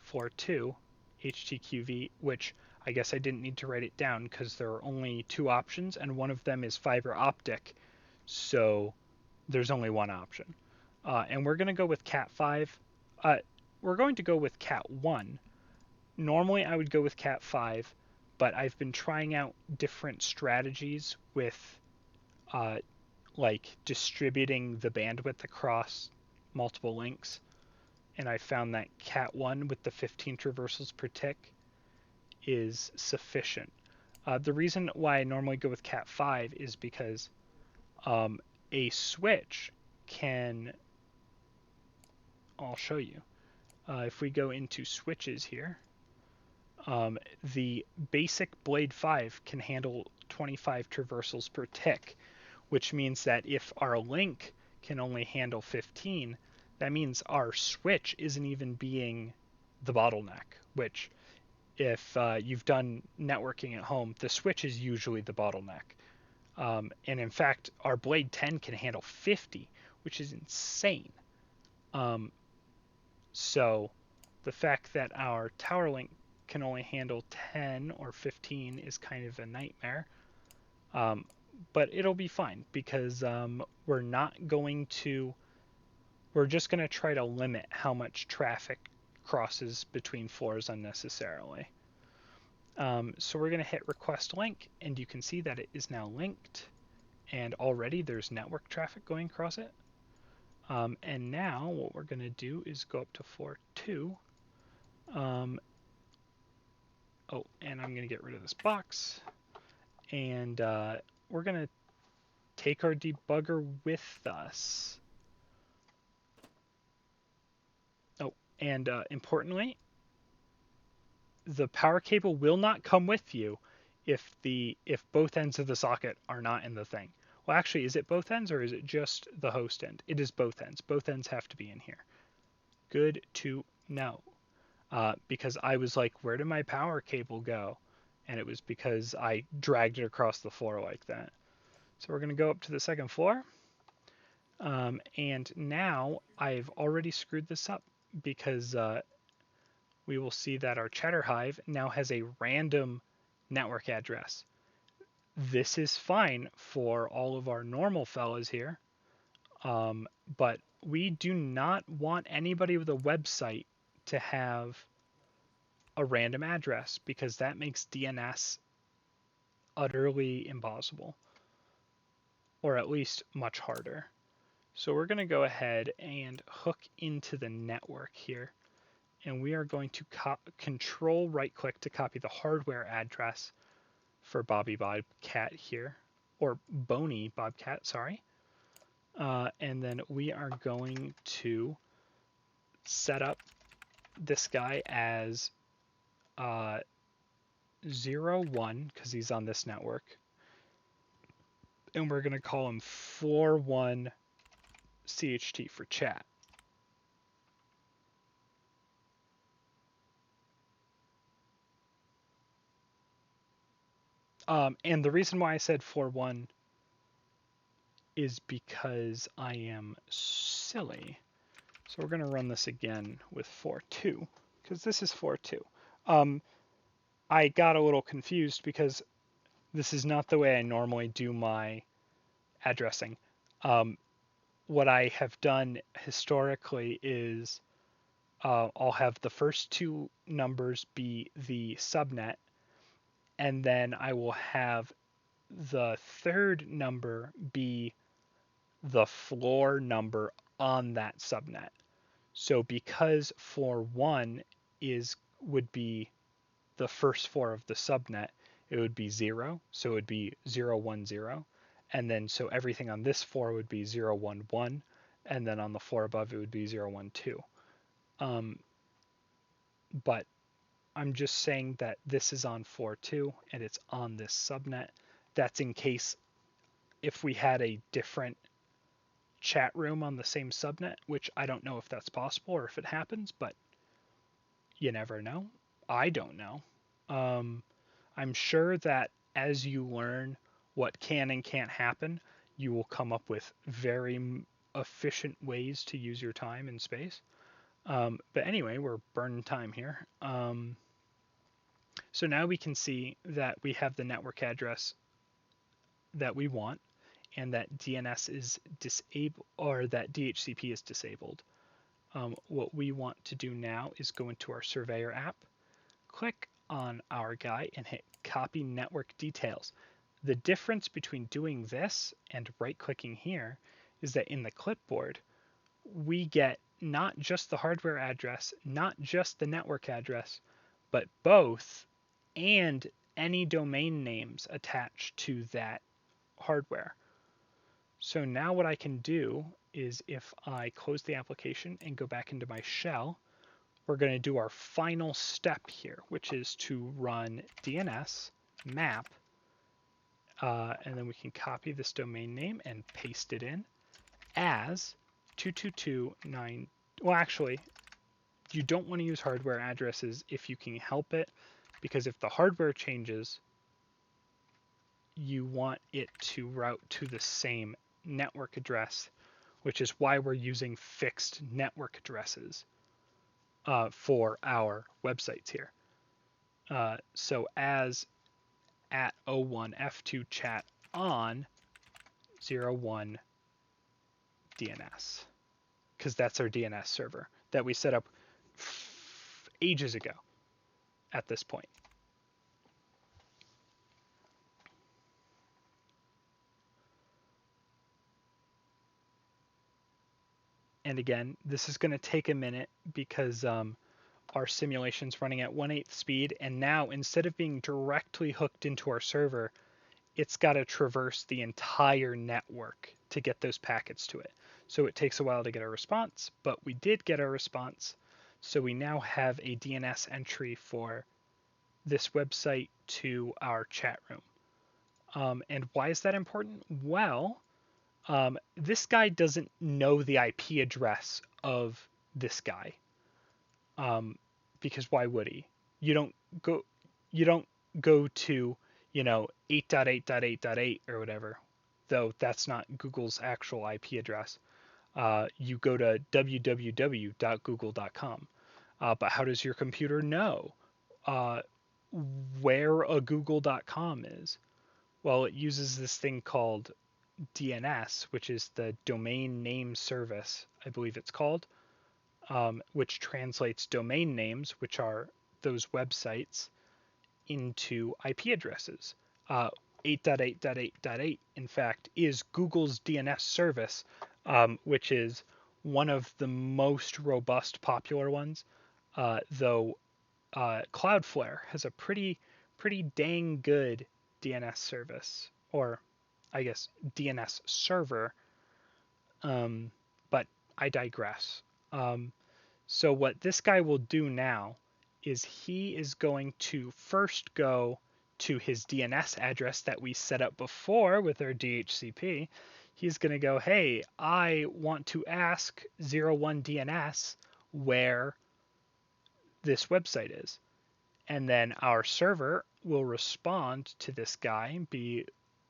floor 2, HTQV, which I guess I didn't need to write it down because there are only 2 options, and one of them is fiber optic, so there's only one option. And we're going to go with Cat 5. We're going to go with Cat 1. normally I would go with Cat 5, but I've been trying out different strategies with uh, like distributing the bandwidth across multiple links, and I found that Cat 1 with the 15 traversals per tick is sufficient. The reason why I normally go with Cat 5 is because um, a switch can, I'll show you. If we go into switches here, the basic Blade 5 can handle 25 traversals per tick, which means that if our link can only handle 15, that means our switch isn't even being the bottleneck, which if you've done networking at home, the switch is usually the bottleneck. And in fact, our Blade 10 can handle 50, which is insane. So the fact that our tower link can only handle 10 or 15 is kind of a nightmare. But it'll be fine because we're just going to try to limit how much traffic crosses between floors unnecessarily. So we're going to hit request link, and you can see that it is now linked, and already there's network traffic going across it. And now what we're going to do is go up to floor 2. Oh, and I'm going to get rid of this box. And we're going to take our debugger with us. Oh, and importantly, the power cable will not come with you if both ends of the socket are not in the thing. Well, actually, is it both ends or is it just the host end? It is both ends. Both ends have to be in here. Good to know. Because I was like, where did my power cable go? And it was because I dragged it across the floor like that. So we're going to go up to the second floor. And now I've already screwed this up because we will see that our Cheddar Hive now has a random network address. This is fine for all of our normal fellas here, but we do not want anybody with a website to have a random address because that makes DNS utterly impossible, or at least much harder. So we're going to go ahead and hook into the network here, and we are going to control right click to copy the hardware address for Bobby Bobcat here, or Boney Bobcat, sorry. And then we are going to set up this guy as 01 because he's on this network. And we're going to call him floor 1 CHT for chat. And the reason why I said floor 1 is because I am silly. So we're going to run this again with floor 2 because this is floor 2. I got a little confused because this is not the way I normally do my addressing. What I have done historically is I'll have the first 2 numbers be the subnet, and then I will have the third number be the floor number on that subnet. So because floor 1 would be the first floor of the subnet, it would be 0, so it would be 010, and then so everything on this floor would be 011, and then on the floor above it would be 012. But I'm just saying that this is on floor 2 and it's on this subnet. That's in case if we had a different chat room on the same subnet, which I don't know if that's possible or if it happens, but you never know. I don't know. I'm sure that as you learn what can and can't happen, you will come up with very efficient ways to use your time and space. But anyway, we're burning time here. So now we can see that we have the network address that we want and that DNS is disabled, or that DHCP is disabled. What we want to do now is go into our Surveyor app, click on our guy and hit copy network details. The difference between doing this and right-clicking here is that in the clipboard, we get not just the hardware address, not just the network address, but both and any domain names attached to that hardware. So now what I can do is if I close the application and go back into my shell, we're going to do our final step here, which is to run DNS map, and then we can copy this domain name and paste it in as 222.9. Well, actually, you don't want to use hardware addresses if you can help it, because if the hardware changes, you want it to route to the same network address, which is why we're using fixed network addresses for our websites here. So as at 01 F2 chat on 01 DNS, because that's our DNS server that we set up ages ago at this point. And again, this is going to take a minute because our simulation's running at 1/8 speed, and now instead of being directly hooked into our server, it's got to traverse the entire network to get those packets to it. So it takes a while to get a response, but we did get a response. So we now have a DNS entry for this website to our chat room. And why is that important? Well, this guy doesn't know the IP address of this guy, because why would he? You don't go to 8.8.8.8 or whatever, though that's not Google's actual IP address. You go to www.google.com. But how does your computer know where a google.com is? Well, it uses this thing called DNS, which is the domain name service, I believe it's called, which translates domain names, which are those websites, into IP addresses. 8.8.8.8, in fact, is Google's DNS service, which is one of the most robust, popular ones, though Cloudflare has a pretty dang good DNS service, or I guess DNS server, but I digress. So what this guy will do now is he is going to first go to his DNS address that we set up before with our DHCP. He's going to go, hey, I want to ask 01 DNS where this website is. And then our server will respond to this guy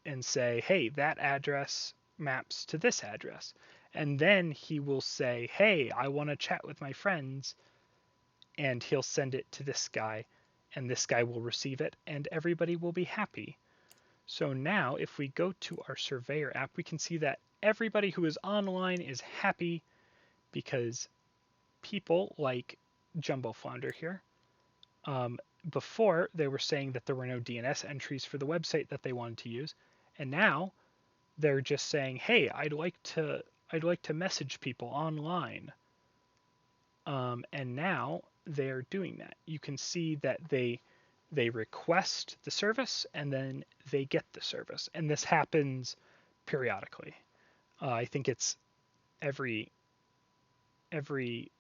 and say, hey, that address maps to this address. And then he will say, hey, I want to chat with my friends. And he'll send it to this guy, and this guy will receive it, and everybody will be happy. So now if we go to our Surveyor app, we can see that everybody who is online is happy because people like Jumbo Flounder here, before they were saying that there were no DNS entries for the website that they wanted to use, and now they're just saying, hey, I'd like to message people online. And now they're doing that. You can see that they request the service and then they get the service, and this happens periodically. I think it's every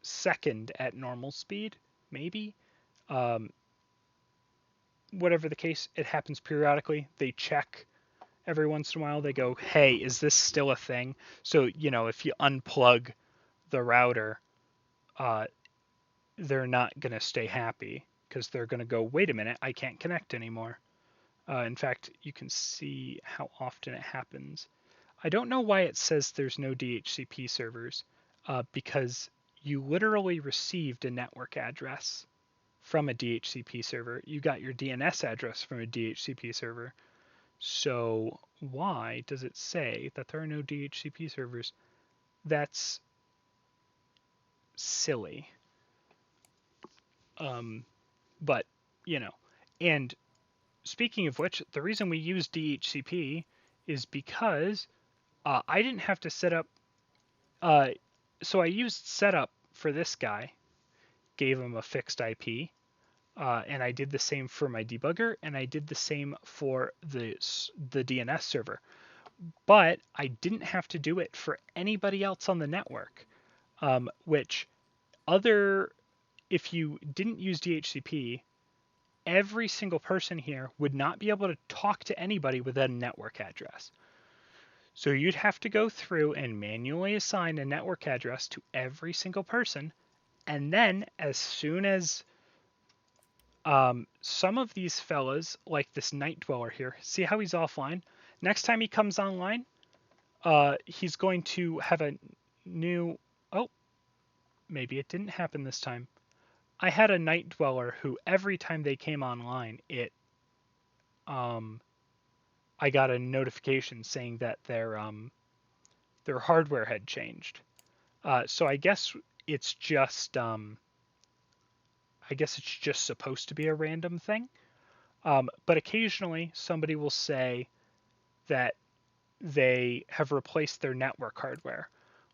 second at normal speed, maybe. Whatever the case, it happens periodically. They check every once in a while. They go, hey, is this still a thing? So if you unplug the router, they're not going to stay happy because they're going to go, wait a minute, I can't connect anymore. In fact, you can see how often it happens. I don't know why it says there's no DHCP servers, because you literally received a network address from a DHCP server. You got your DNS address from a DHCP server. So why does it say that there are no DHCP servers? That's silly. But you know. And speaking of which, the reason we use DHCP is because I didn't have to set up. Uh, so I used setup for this guy, gave him a fixed IP, and I did the same for my debugger, and I did the same for the DNS server. But I didn't have to do it for anybody else on the network, which other if you didn't use DHCP, every single person here would not be able to talk to anybody with a network address. So you'd have to go through and manually assign a network address to every single person. And then as soon as some of these fellas, like this night dweller here, see how he's offline? Next time he comes online, he's going to have a new... Oh, maybe it didn't happen this time. I had a night dweller who every time they came online, I got a notification saying that their hardware had changed. So I guess it's just supposed to be a random thing. But occasionally somebody will say that they have replaced their network hardware,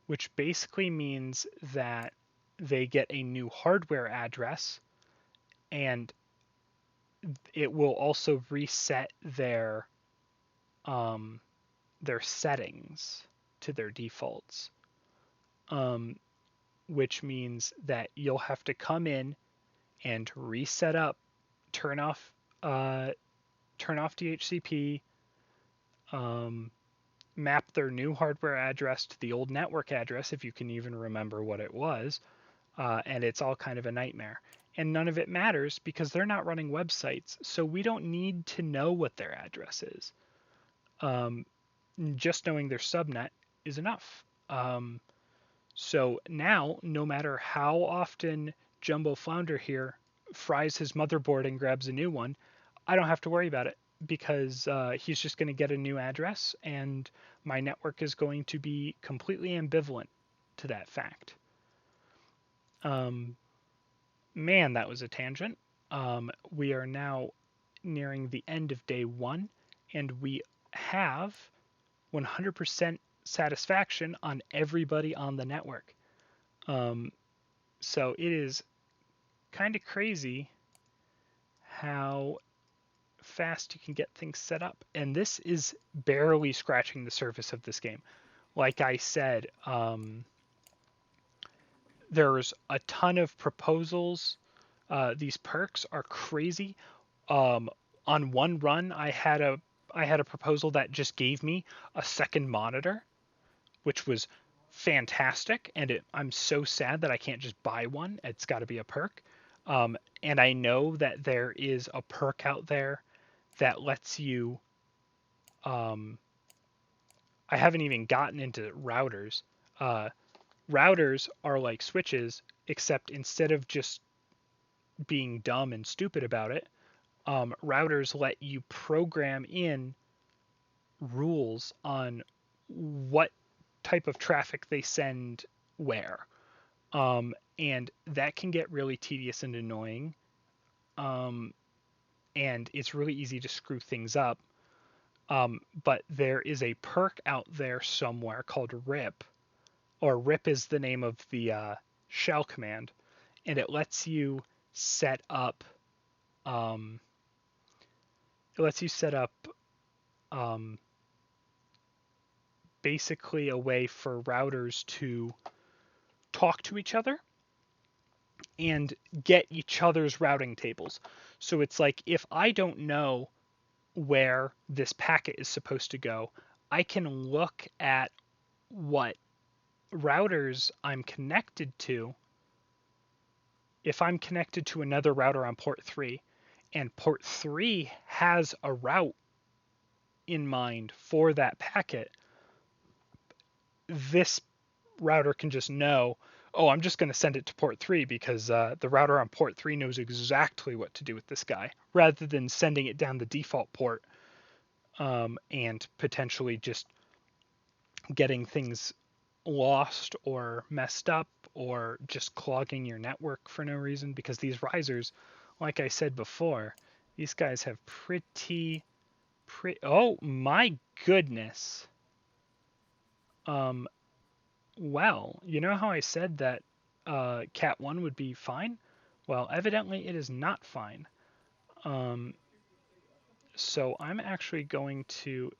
which basically means that they get a new hardware address, and it will also reset their settings to their defaults, which means that you'll have to come in and reset up, turn off DHCP, map their new hardware address to the old network address if you can even remember what it was, and it's all kind of a nightmare. And none of it matters because they're not running websites, so we don't need to know what their address is. Just knowing their subnet is enough. So now, no matter how often Jumbo Flounder here fries his motherboard and grabs a new one, I don't have to worry about it because he's just going to get a new address, and my network is going to be completely ambivalent to that fact. Man, that was a tangent. We are now nearing the end of day 1, and we have 100% satisfaction on everybody on the network. So it is kind of crazy how fast you can get things set up. And this is barely scratching the surface of this game. Like I said, there's a ton of proposals. These perks are crazy. On one run, I had a proposal that just gave me a second monitor, which was fantastic. And I'm so sad that I can't just buy one. It's got to be a perk. And I know that there is a perk out there that lets you. I haven't even gotten into routers. Routers are like switches, except instead of just being dumb and stupid about it, routers let you program in rules on what type of traffic they send where. And that can get really tedious and annoying. And it's really easy to screw things up. But there is a perk out there somewhere called RIP, or RIP is the name of the shell command, and it lets you set up. Basically a way for routers to talk to each other and get each other's routing tables. So it's like if I don't know where this packet is supposed to go, I can look at what routers I'm connected to. If I'm connected to another router on port 3 and port 3 has a route in mind for that packet, this router can just know, oh, I'm just going to send it to port 3 because the router on port 3 knows exactly what to do with this guy, rather than sending it down the default port and potentially just getting things lost or messed up or just clogging your network for no reason, because these risers like I said before, these guys have oh my goodness. Um, well, you know how I said that Cat 1 would be fine? Well, evidently it is not fine. Um, so I'm actually going to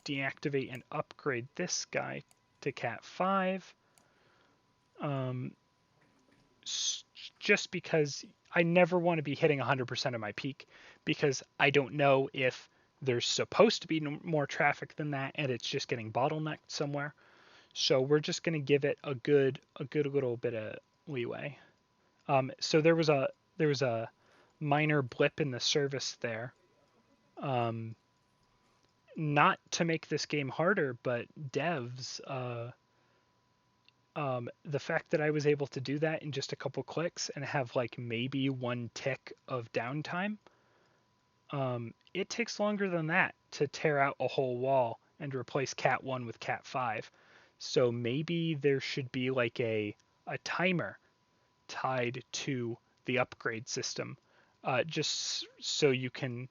deactivate and upgrade this guy to Cat 5. Um, just because I never want to be hitting 100% of my peak, because I don't know if there's supposed to be more traffic than that and it's just getting bottlenecked somewhere. So we're just going to give it a good little bit of leeway. So there was a minor blip in the service there. Um, Not to make this game harder, but devs, the fact that I was able to do that in just a couple clicks and have like maybe one tick of downtime, it takes longer than that to tear out a whole wall and replace Cat 1 with Cat 5. So maybe there should be like a timer tied to the upgrade system, just so you can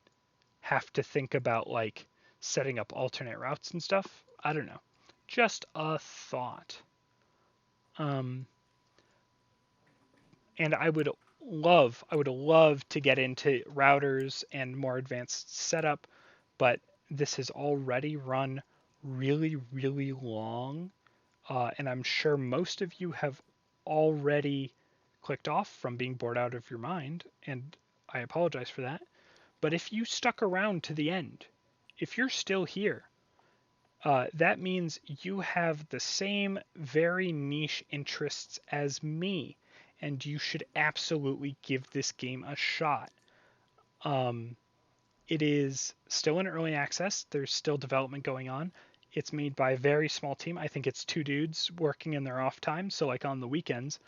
have to think about like setting up alternate routes and stuff. I don't know. Just a thought. Um, and I would love to get into routers and more advanced setup, but this has already run really, really long, and I'm sure most of you have already clicked off from being bored out of your mind, and I apologize for that. But if you stuck around to the end, if you're still here, that means you have the same very niche interests as me, and you should absolutely give this game a shot. Um, it is still in early access. There's still development going on. It's made by a very small team. I think it's two dudes working in their off time, so like on the weekends.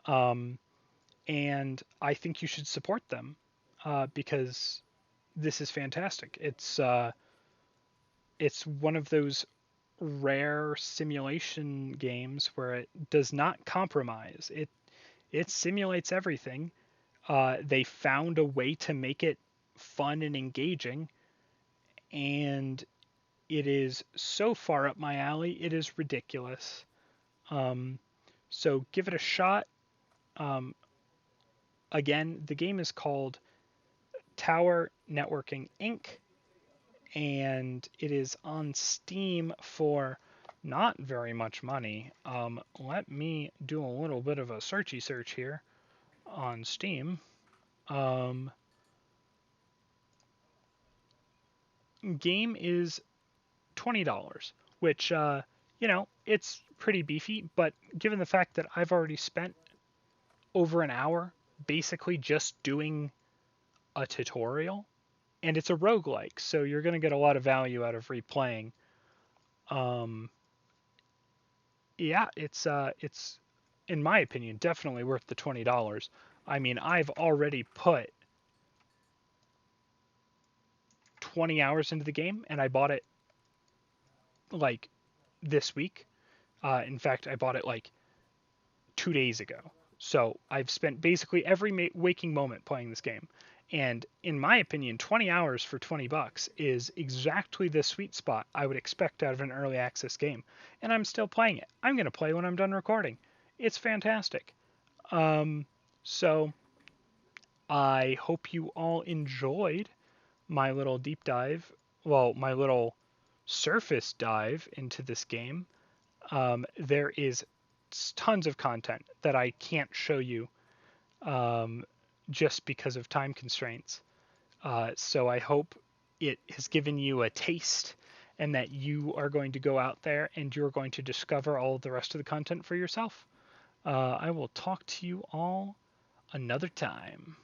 Um, and I think you should support them, because this is fantastic. It's one of those rare simulation games where it does not compromise. It simulates everything. They found a way to make it fun and engaging, and it is so far up my alley. It is ridiculous. Um, so give it a shot. Um, Again, the game is called Tower Networking Inc. and it is on Steam for not very much money. Let me do a little bit of a searchy search here on Steam. Game is $20, which, it's pretty beefy, but given the fact that I've already spent over an hour basically just doing a tutorial, and it's a roguelike, so you're going to get a lot of value out of replaying. Um, yeah, it's in my opinion definitely worth the $20. I mean, I've already put 20 hours into the game, and I bought it like this week. In fact, I bought it like 2 days ago. So I've spent basically every waking moment playing this game. And in my opinion, 20 hours for $20 is exactly the sweet spot I would expect out of an early access game. And I'm still playing it. I'm going to play when I'm done recording. It's fantastic. So I hope you all enjoyed my little deep dive. Well, my little surface dive into this game. There is tons of content that I can't show you, um, just because of time constraints. So I hope it has given you a taste and that you are going to go out there and you're going to discover all the rest of the content for yourself. I will talk to you all another time.